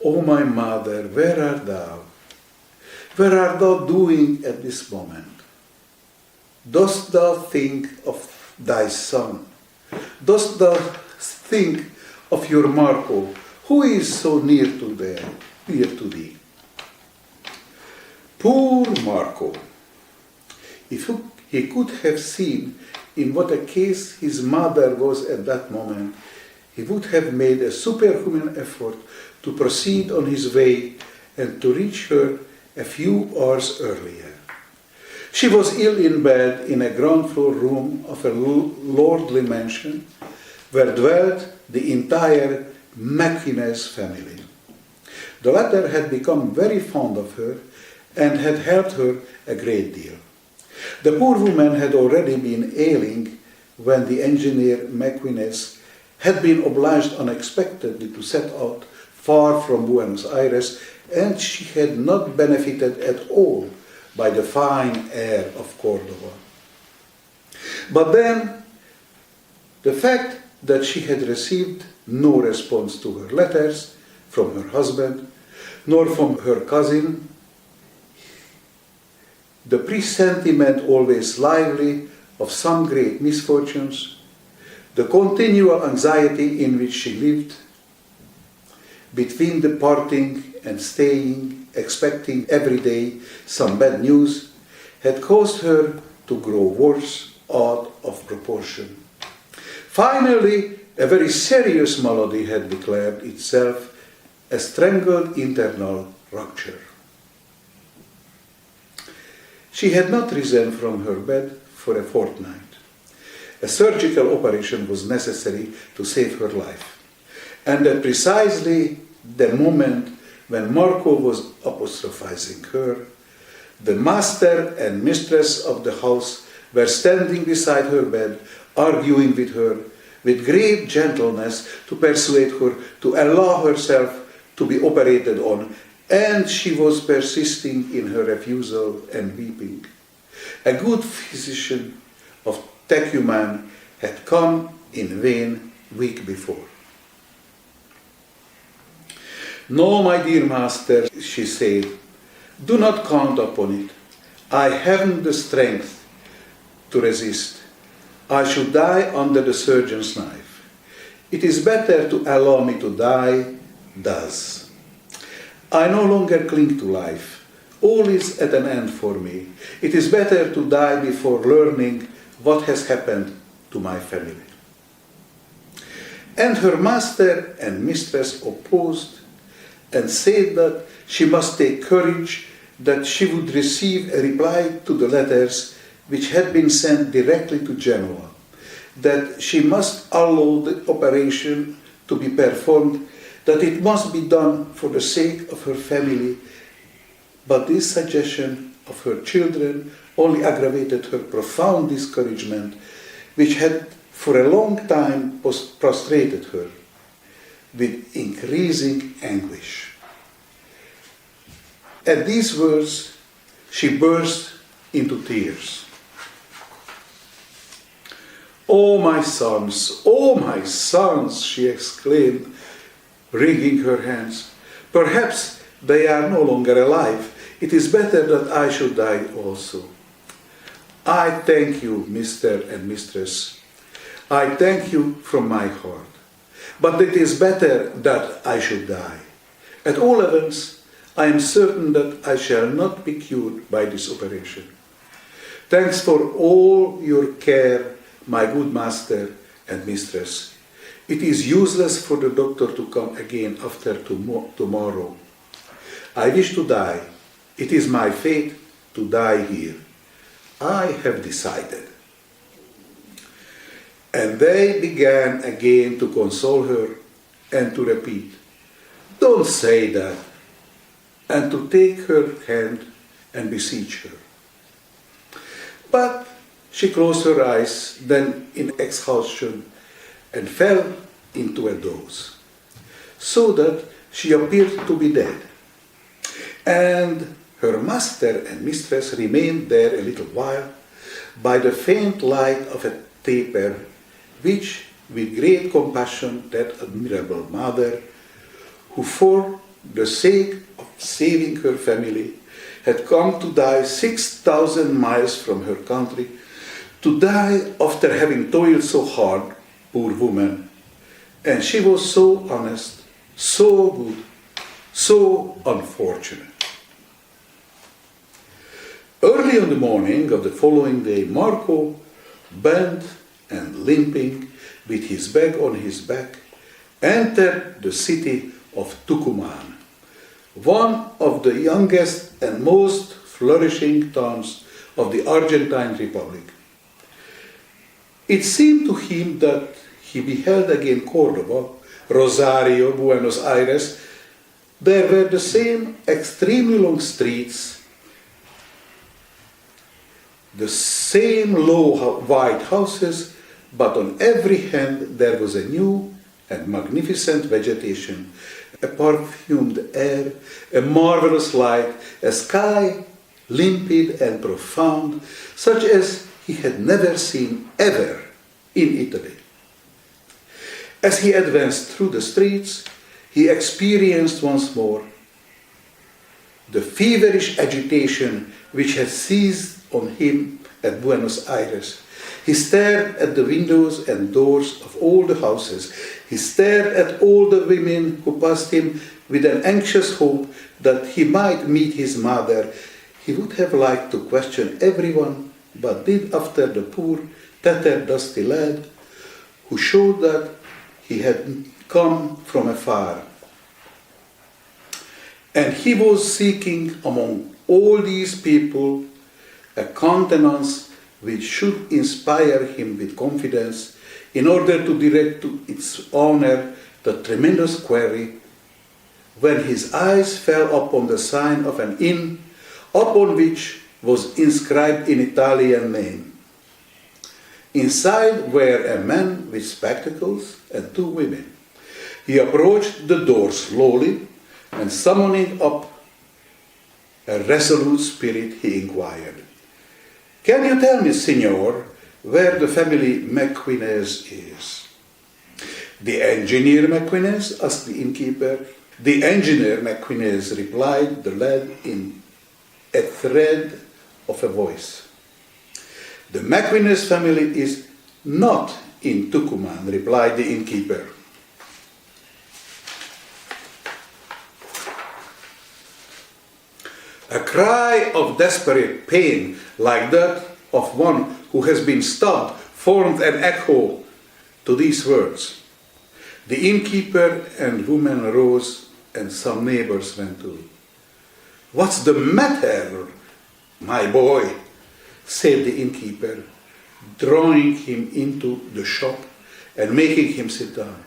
"O my mother, where art thou? Where art thou doing at this moment? Dost thou think of thy son? Dost thou think of your Marco, who is so near to thee?" Poor Marco! If he could have seen in what a case his mother was at that moment, he would have made a superhuman effort to proceed on his way and to reach her a few hours earlier. She was ill in bed in a ground floor room of a lordly mansion where dwelt the entire Appennines family. The latter had become very fond of her and had helped her a great deal. The poor woman had already been ailing when the engineer Appennines had been obliged unexpectedly to set out far from Buenos Aires, and she had not benefited at all by the fine air of Cordova. But then, the fact that she had received no response to her letters from her husband, nor from her cousin, the presentiment always lively of some great misfortunes, the continual anxiety in which she lived, between departing and staying, expecting every day some bad news, had caused her to grow worse out of proportion. Finally, a very serious malady had declared itself, a strangled internal rupture. She had not risen from her bed for a fortnight. A surgical operation was necessary to save her life. And at precisely the moment when Marco was apostrophizing her, the master and mistress of the house were standing beside her bed, arguing with her with great gentleness to persuade her to allow herself to be operated on, and she was persisting in her refusal and weeping. A good physician of Tucuman had come in vain week before. "No, my dear master," she said, "do not count upon it. I haven't the strength to resist. I should die under the surgeon's knife. It is better to allow me to die thus. I no longer cling to life. All is at an end for me. It is better to die before learning what has happened to my family. And her master and mistress opposed and said that she must take courage, that she would receive a reply to the letters which had been sent directly to Genoa, that she must allow the operation to be performed, that it must be done for the sake of her family. But this suggestion of her children only aggravated her profound discouragement, which had for a long time prostrated her with increasing anguish. At these words, she burst into tears. "Oh, my sons," she exclaimed, wringing her hands. "Perhaps they are no longer alive. It is better that I should die also. I thank you, Mr. and Mistress. I thank you from my heart. But it is better that I should die. At all events, I am certain that I shall not be cured by this operation. Thanks for all your care, my good master and mistress. It is useless for the doctor to come again after tomorrow. I wish to die. It is my fate to die here. I have decided." And they began again to console her and to repeat, "Don't say that," and to take her hand and beseech her. But she closed her eyes then in exhaustion and fell into a doze, so that she appeared to be dead. And her master and mistress remained there a little while by the faint light of a taper, which, with great compassion, that admirable mother, who for the sake of saving her family had come to die 6,000 miles from her country, to die after having toiled so hard, poor woman, and she was so honest, so good, so unfortunate. Early on the morning of the following day, Marco, bent and limping, with his bag on his back, entered the city of Tucumán, one of the youngest and most flourishing towns of the Argentine Republic. It seemed to him that he beheld again Córdoba, Rosario, Buenos Aires. There were the same extremely long streets, the same low white houses, but on every hand there was a new and magnificent vegetation, a perfumed air, a marvelous light, a sky limpid and profound, such as he had never seen ever in Italy. As he advanced through the streets, he experienced once more the feverish agitation which had seized on him at Buenos Aires. He stared at the windows and doors of all the houses. He stared at all the women who passed him with an anxious hope that he might meet his mother. He would have liked to question everyone, but did after the poor, tattered, dusty lad, who showed that he had come from afar. And he was seeking among all these people a countenance which should inspire him with confidence in order to direct to its owner the tremendous query, when his eyes fell upon the sign of an inn upon which was inscribed in Italian name. Inside were a man with spectacles and two women. He approached the door slowly, and summoning up a resolute spirit, he inquired, "Can you tell me, Signor, where the family Mequinez is?" "The engineer Mequinez?" asked the innkeeper. "The engineer Mequinez," replied the lad in a thread of a voice. "The Mequinez family is Not in Tucuman, replied the innkeeper. A cry of desperate pain, like that of one who has been stabbed, formed an echo to these words. The innkeeper and woman rose, and some neighbors went too. "What's the matter, my boy?" said the innkeeper, drawing him into the shop and making him sit down.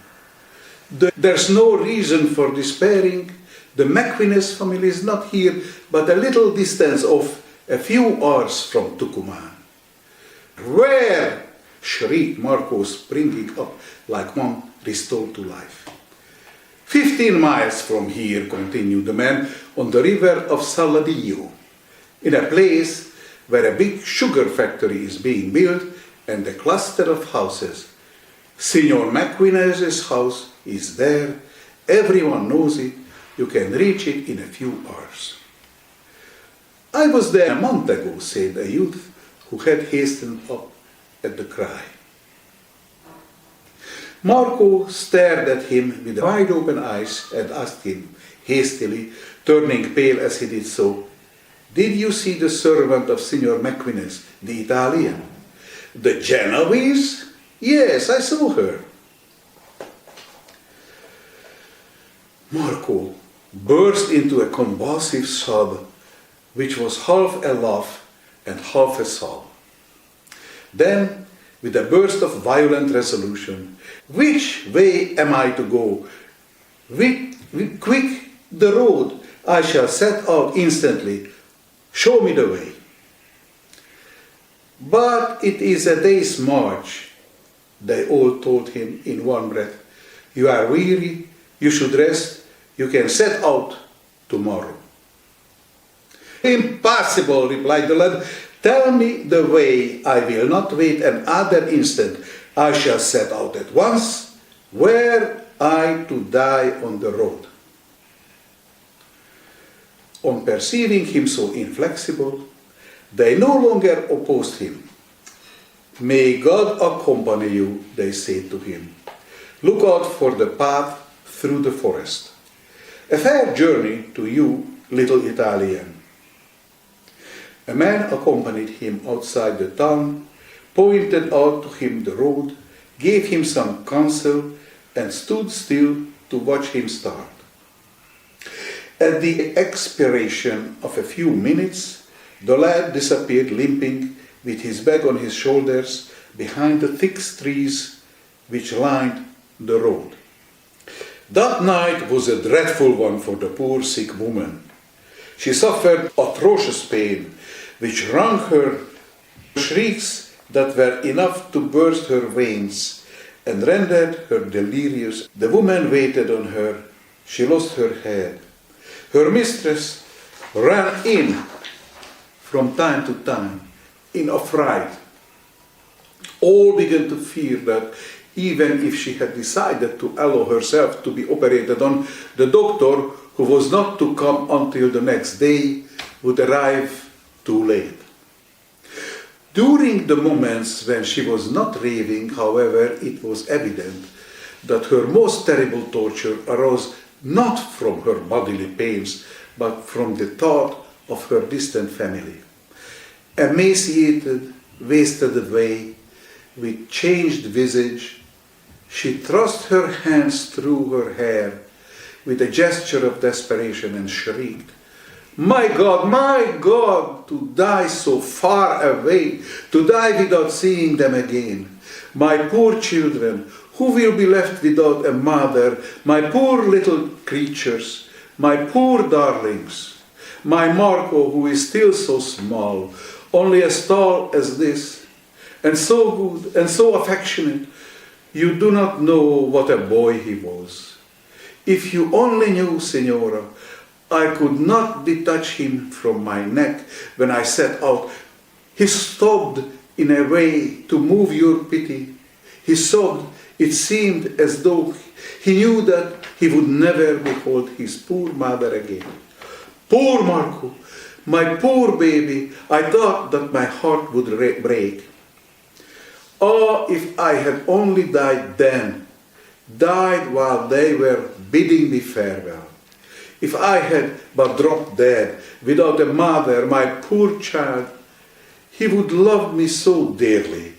"There's no reason for despairing. The McInnes family is not here, but a little distance off, a few hours from Tucuman." "Where?" shrieked Marco, springing up like one restored to life. 15 miles from here," continued the man, "on the river of Saladillo, in a place where a big sugar factory is being built and a cluster of houses. Signor McInnes' house is there. Everyone knows it. You can reach it in a few hours." "I was there a month ago," said a youth who had hastened up at the cry. Marco stared at him with wide-open eyes and asked him hastily, turning pale as he did so, "Did you see the servant of Signor McInnes, the Italian?" "The Genoese? Yes, I saw her." Marco burst into a convulsive sob, which was half a laugh and half a sob. Then, with a burst of violent resolution, "Which way am I to go?" Quick, the road. I shall set out instantly. Show me the way." "But it is a day's march," they all told him in one breath. "You are weary, you should rest, you can set out tomorrow." "Impossible," replied the lad. "Tell me the way. I will not wait another instant. I shall set out at once. Were I to die on the road?" On perceiving him so inflexible, they no longer opposed him. "May God accompany you," they said to him. "Look out for the path through the forest. A fair journey to you, little Italian." A man accompanied him outside the town, pointed out to him the road, gave him some counsel, and stood still to watch him start. At the expiration of a few minutes, the lad disappeared limping with his bag on his shoulders behind the thick trees which lined the road. That night was a dreadful one for the poor sick woman. She suffered atrocious pain, which wrung her shrieks that were enough to burst her veins and rendered her delirious. The woman waited on her. She lost her head. Her mistress ran in from time to time in affright. All began to fear that even if she had decided to allow herself to be operated on, the doctor, who was not to come until the next day, would arrive too late. During the moments when she was not raving, however, it was evident that her most terrible torture arose not from her bodily pains, but from the thought of her distant family. Emaciated, wasted away, with changed visage, she thrust her hands through her hair with a gesture of desperation and shrieked, my God, to die so far away, to die without seeing them again. My poor children, who will be left without a mother, my poor little creatures, my poor darlings, my Marco, who is still so small, only as tall as this, and so good and so affectionate. You do not know what a boy he was. If you only knew, Signora, I could not detach him from my neck when I set out. He sobbed in a way to move your pity. He sobbed, it seemed as though he knew that he would never behold his poor mother again. Poor Marco, my poor baby, I thought that my heart would break. Oh, if I had only died then, died while they were bidding me farewell. If I had but dropped dead, without a mother, my poor child, he would love me so dearly,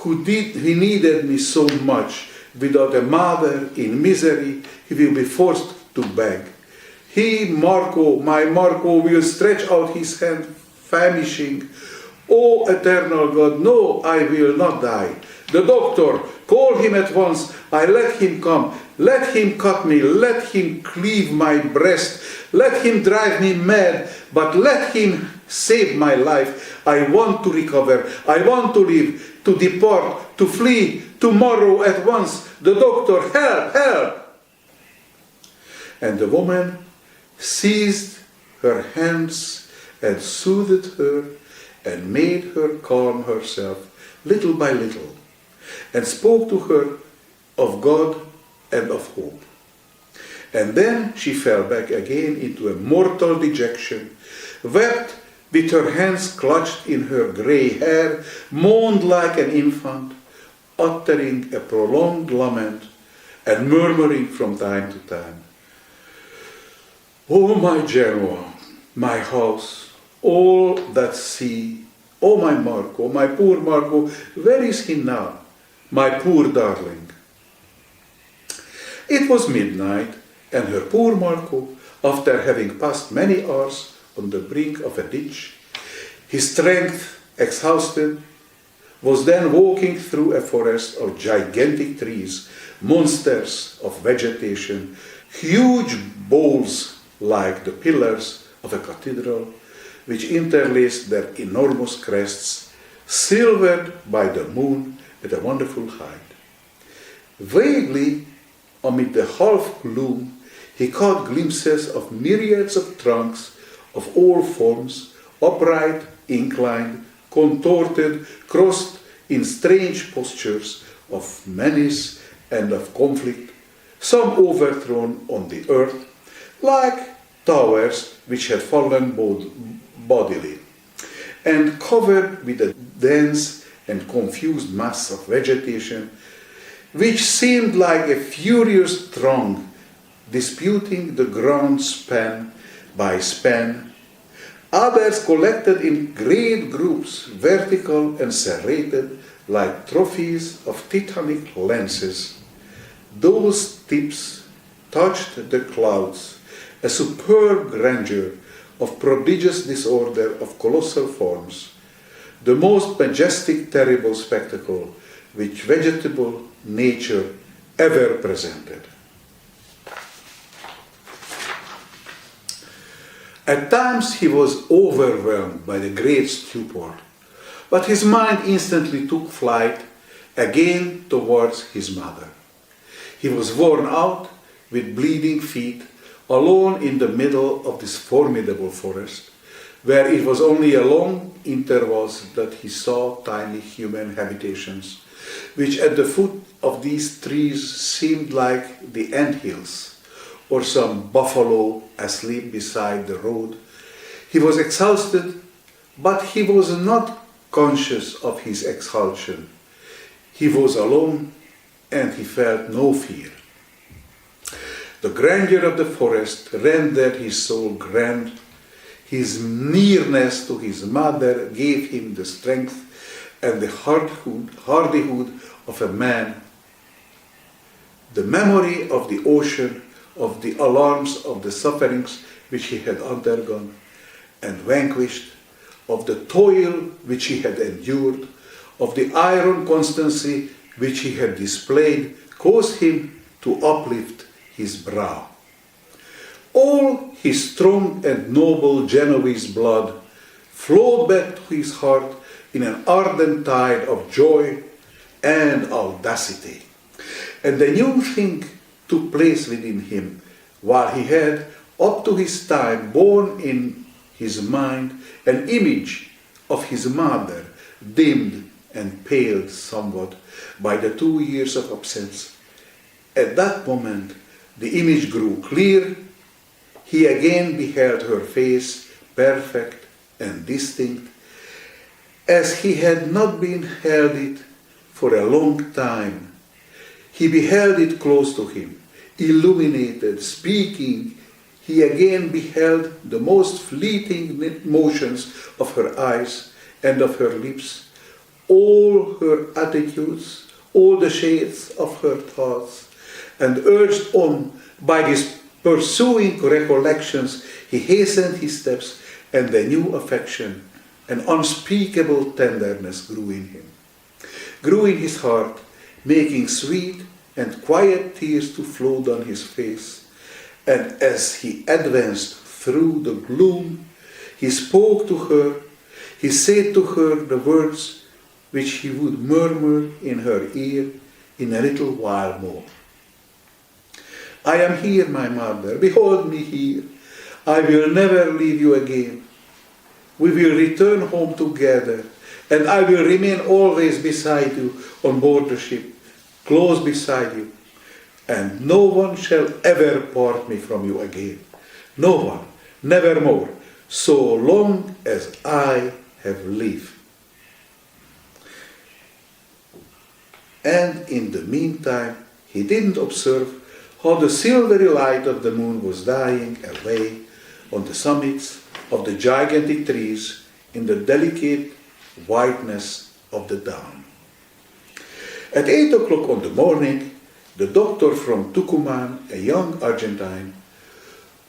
he needed me so much. Without a mother, in misery, he will be forced to beg. He, Marco, my Marco, will stretch out his hand, famishing. O eternal God, no, I will not die. The doctor, call him at once. I let him come. Let him cut me. Let him cleave my breast. Let him drive me mad. But let him save my life. I want to recover. I want to live, to depart, to flee. Tomorrow at once. The doctor, help, help. And the woman seized her hands and soothed her and made her calm herself little by little, and spoke to her of God and of hope. And then she fell back again into a mortal dejection, wept with her hands clutched in her grey hair, moaned like an infant, uttering a prolonged lament and murmuring from time to time, "Oh, my Genoa, my house, all that sea, oh, my Marco, my poor Marco, where is he now, my poor darling?" It was midnight, and her poor Marco, after having passed many hours on the brink of a ditch, his strength exhausted, was then walking through a forest of gigantic trees, monsters of vegetation, huge boughs like the pillars of a cathedral, which interlaced their enormous crests, silvered by the moon at a wonderful height. Vaguely, amid the half gloom, he caught glimpses of myriads of trunks of all forms, upright, inclined, contorted, crossed in strange postures of menace and of conflict, some overthrown on the earth, like towers which had fallen bodily, and covered with a dense and confused mass of vegetation, which seemed like a furious throng disputing the ground span by span. Others collected in great groups, vertical and serrated, like trophies of titanic lances. Those tips touched the clouds, a superb grandeur of prodigious disorder of colossal forms, the most majestic, terrible spectacle which vegetable nature ever presented. At times he was overwhelmed by the great stupor, but his mind instantly took flight again towards his mother. He was worn out with bleeding feet, alone in the middle of this formidable forest, where it was only at long intervals that he saw tiny human habitations, which at the foot of these trees seemed like the anthills, or some buffalo asleep beside the road. He was exhausted, but he was not conscious of his exhaustion. He was alone, and he felt no fear. The grandeur of the forest rendered his soul grand. His nearness to his mother gave him the strength and the hardihood of a man. The memory of the ocean, of the alarms, of the sufferings which he had undergone and vanquished, of the toil which he had endured, of the iron constancy which he had displayed, caused him to uplift his brow. All his strong and noble Genoese blood flowed back to his heart in an ardent tide of joy and audacity. And a new thing took place within him, while he had, up to his time, borne in his mind an image of his mother, dimmed and paled somewhat by the 2 years of absence. At that moment, the image grew clear. He again beheld her face, perfect and distinct, as he had not beheld it for a long time. He beheld it close to him, illuminated, speaking. He again beheld the most fleeting motions of her eyes and of her lips, all her attitudes, all the shades of her thoughts, and urged on by these pursuing recollections, he hastened his steps, and a new affection, an unspeakable tenderness grew in him, grew in his heart, making sweet and quiet tears to flow down his face. And as he advanced through the gloom, he spoke to her, he said to her the words which he would murmur in her ear in a little while more. I am here, my mother, behold me here. I will never leave you again. We will return home together, and I will remain always beside you on board the ship, close beside you, and no one shall ever part me from you again. No one, nevermore, so long as I have lived. And in the meantime, he didn't observe how the silvery light of the moon was dying away on the summits of the gigantic trees in the delicate whiteness of the dawn. At 8 o'clock on the morning, the doctor from Tucumán, a young Argentine,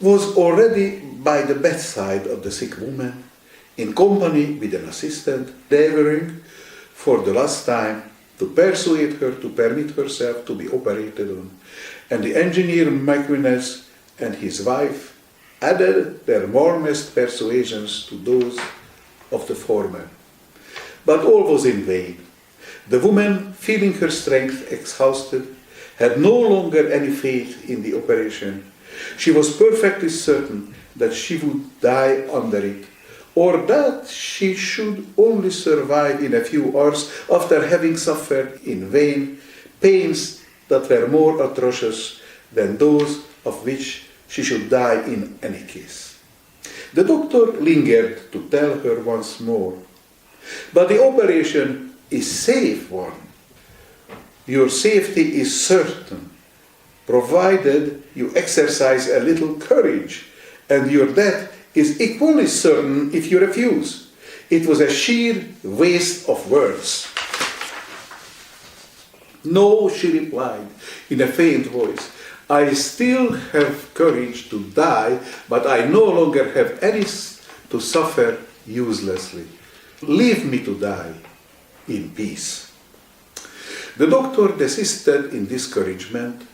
was already by the bedside of the sick woman, in company with an assistant, endeavoring for the last time to persuade her to permit herself to be operated on, and the engineer Marquinez and his wife added their warmest persuasions to those of the former. But all was in vain. The woman, feeling her strength exhausted, had no longer any faith in the operation. She was perfectly certain that she would die under it, or that she should only survive in a few hours after having suffered in vain pains that were more atrocious than those of which she should die in any case. The doctor lingered to tell her once more, but the operation is safe one. Your safety is certain, provided you exercise a little courage, and your death is equally certain if you refuse. It was a sheer waste of words. No, she replied in a faint voice, I still have courage to die, but I no longer have any to suffer uselessly. Leave me to die in peace. The doctor desisted in discouragement.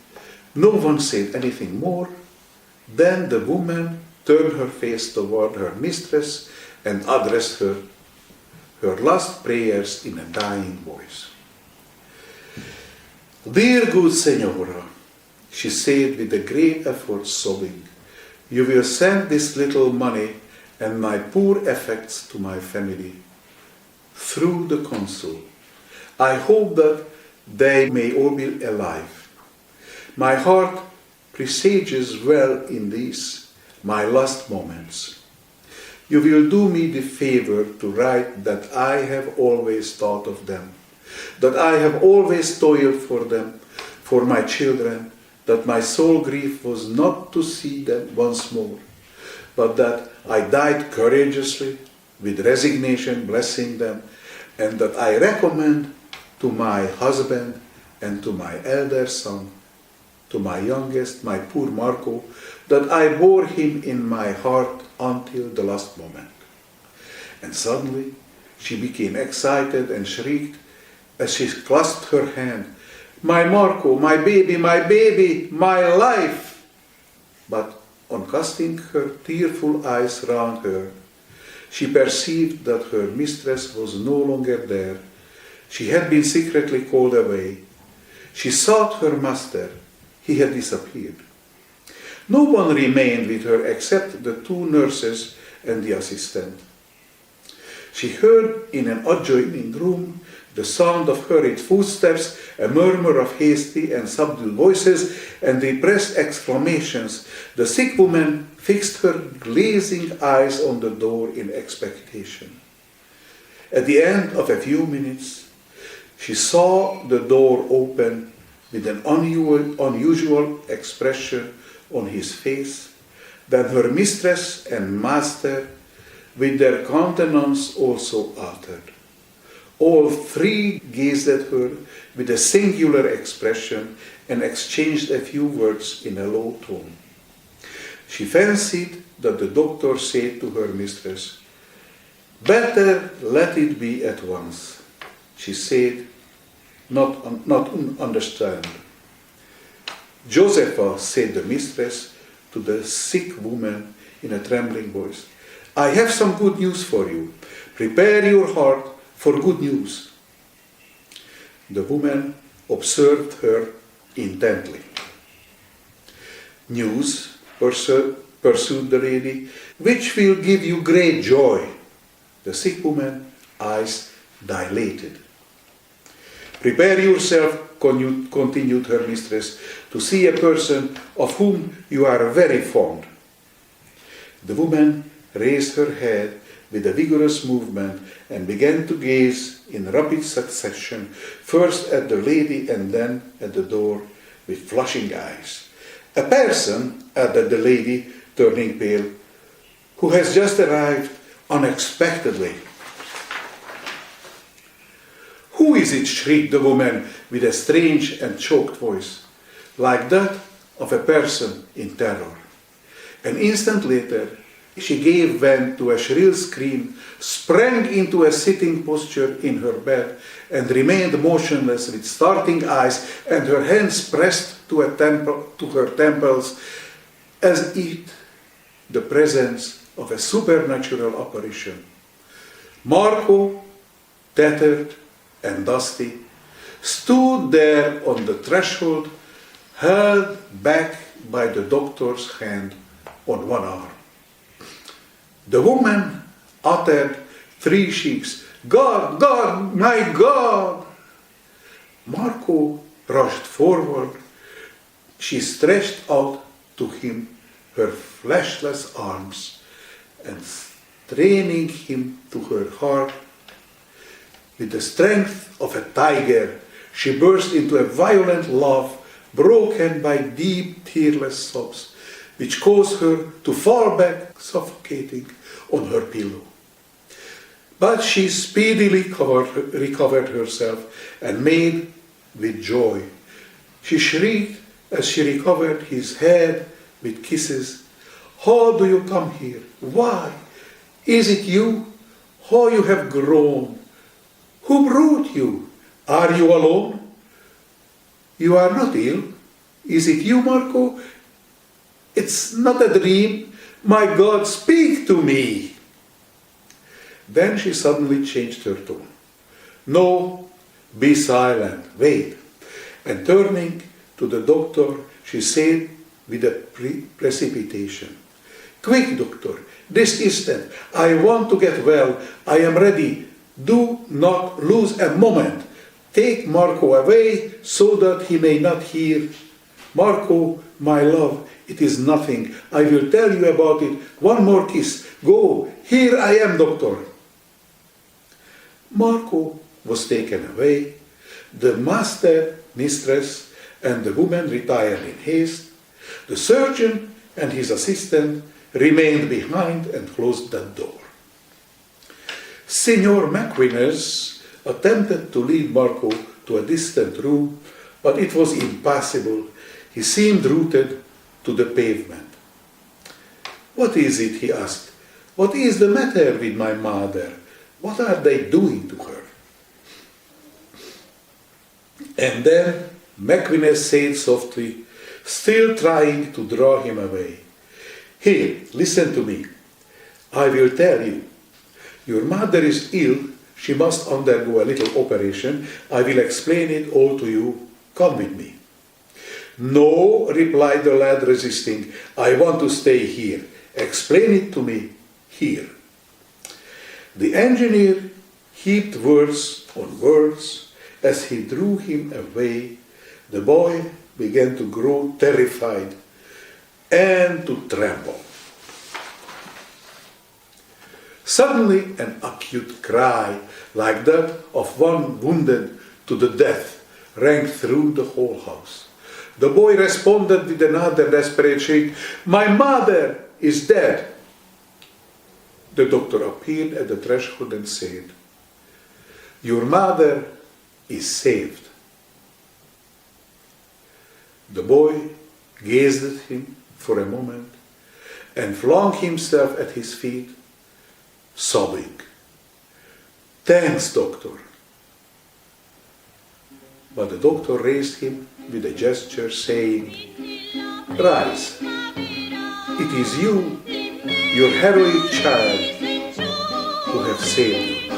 No one said anything more. Then the woman turned her face toward her mistress and addressed her last prayers in a dying voice. Dear good Senora, she said with a great effort, sobbing, you will send this little money and my poor effects to my family through the consul. I hope that they may all be alive. My heart presages well in these, my last moments. You will do me the favor to write that I have always thought of them, that I have always toiled for them, for my children, that my sole grief was not to see them once more, but that I died courageously, with resignation blessing them, and that I recommend to my husband and to my elder son, to my youngest, my poor Marco, that I bore him in my heart until the last moment. And suddenly she became excited and shrieked as she clasped her hand, my Marco, my baby, my life! But on casting her tearful eyes round her, she perceived that her mistress was no longer there. She had been secretly called away. She sought her master. He had disappeared. No one remained with her except the two nurses and the assistant. She heard in an adjoining room the sound of hurried footsteps, a murmur of hasty and subdued voices, and repressed exclamations. The sick woman fixed her glazing eyes on the door in expectation. At the end of a few minutes, she saw the door open with an unusual expression on his face. Then her mistress and master, with their countenance also altered. All three gazed at her with a singular expression and exchanged a few words in a low tone. She fancied that the doctor said to her mistress, "Better let it be at once." She said, not understand. "Josepha," said the mistress to the sick woman in a trembling voice, "I have some good news for you. Prepare your heart for good news." The woman observed her intently. "News," pursued the lady, "which will give you great joy." The sick woman's eyes dilated. "Prepare yourself," continued her mistress, "to see a person of whom you are very fond." The woman raised her head with a vigorous movement and began to gaze in rapid succession, first at the lady and then at the door with flashing eyes. "A person," added the lady, turning pale, "who has just arrived unexpectedly." "Who is it?" shrieked the woman with a strange and choked voice, like that of a person in terror. An instant later, she gave vent to a shrill scream, sprang into a sitting posture in her bed, and remained motionless with starting eyes and her hands pressed to her temples, as if the presence of a supernatural apparition. Marco, tattered and dusty, stood there on the threshold, held back by the doctor's hand on one arm. The woman uttered three shrieks, "God, God, my God!" Marco rushed forward. She stretched out to him her fleshless arms, and straining him to her heart, with the strength of a tiger, she burst into a violent laugh, broken by deep, tearless sobs, which caused her to fall back, suffocating, on her pillow. But she speedily recovered herself and made with joy. She shrieked as she recovered his head with kisses, "How do you come here? Why? Is it you? How you have grown! Who brought you? Are you alone? You are not ill? Is it you, Marco? It's not a dream. My God, speak to me!" Then she suddenly changed her tone. "No, be silent, wait." And turning to the doctor, she said with a precipitation, "Quick, doctor, this instant. I want to get well. I am ready. Do not lose a moment. Take Marco away so that he may not hear. Marco, my love, it is nothing. I will tell you about it. One more kiss. Go. Here I am, doctor." Marco was taken away. The master, mistress, and the woman retired in haste. The surgeon and his assistant remained behind and closed that door. Signor Appennines attempted to lead Marco to a distant room, but it was impossible. He seemed rooted to the pavement. "What is it?" he asked. "What is the matter with my mother? What are they doing to her?" And then Appennines said softly, still trying to draw him away, "Here, listen to me. I will tell you. Your mother is ill. She must undergo a little operation. I will explain it all to you. Come with me." "No," replied the lad, resisting. "I want to stay here. Explain it to me here." The engineer heaped words on words. As he drew him away, the boy began to grow terrified and to tremble. Suddenly an acute cry, like that of one wounded to the death, rang through the whole house. The boy responded with another desperate shriek, "My mother is dead!" The doctor appeared at the threshold and said, "Your mother is saved." The boy gazed at him for a moment and flung himself at his feet, sobbing, "Thanks, doctor." But the doctor raised him with a gesture, saying, "Rise. It is you, your heroic child, who have saved you."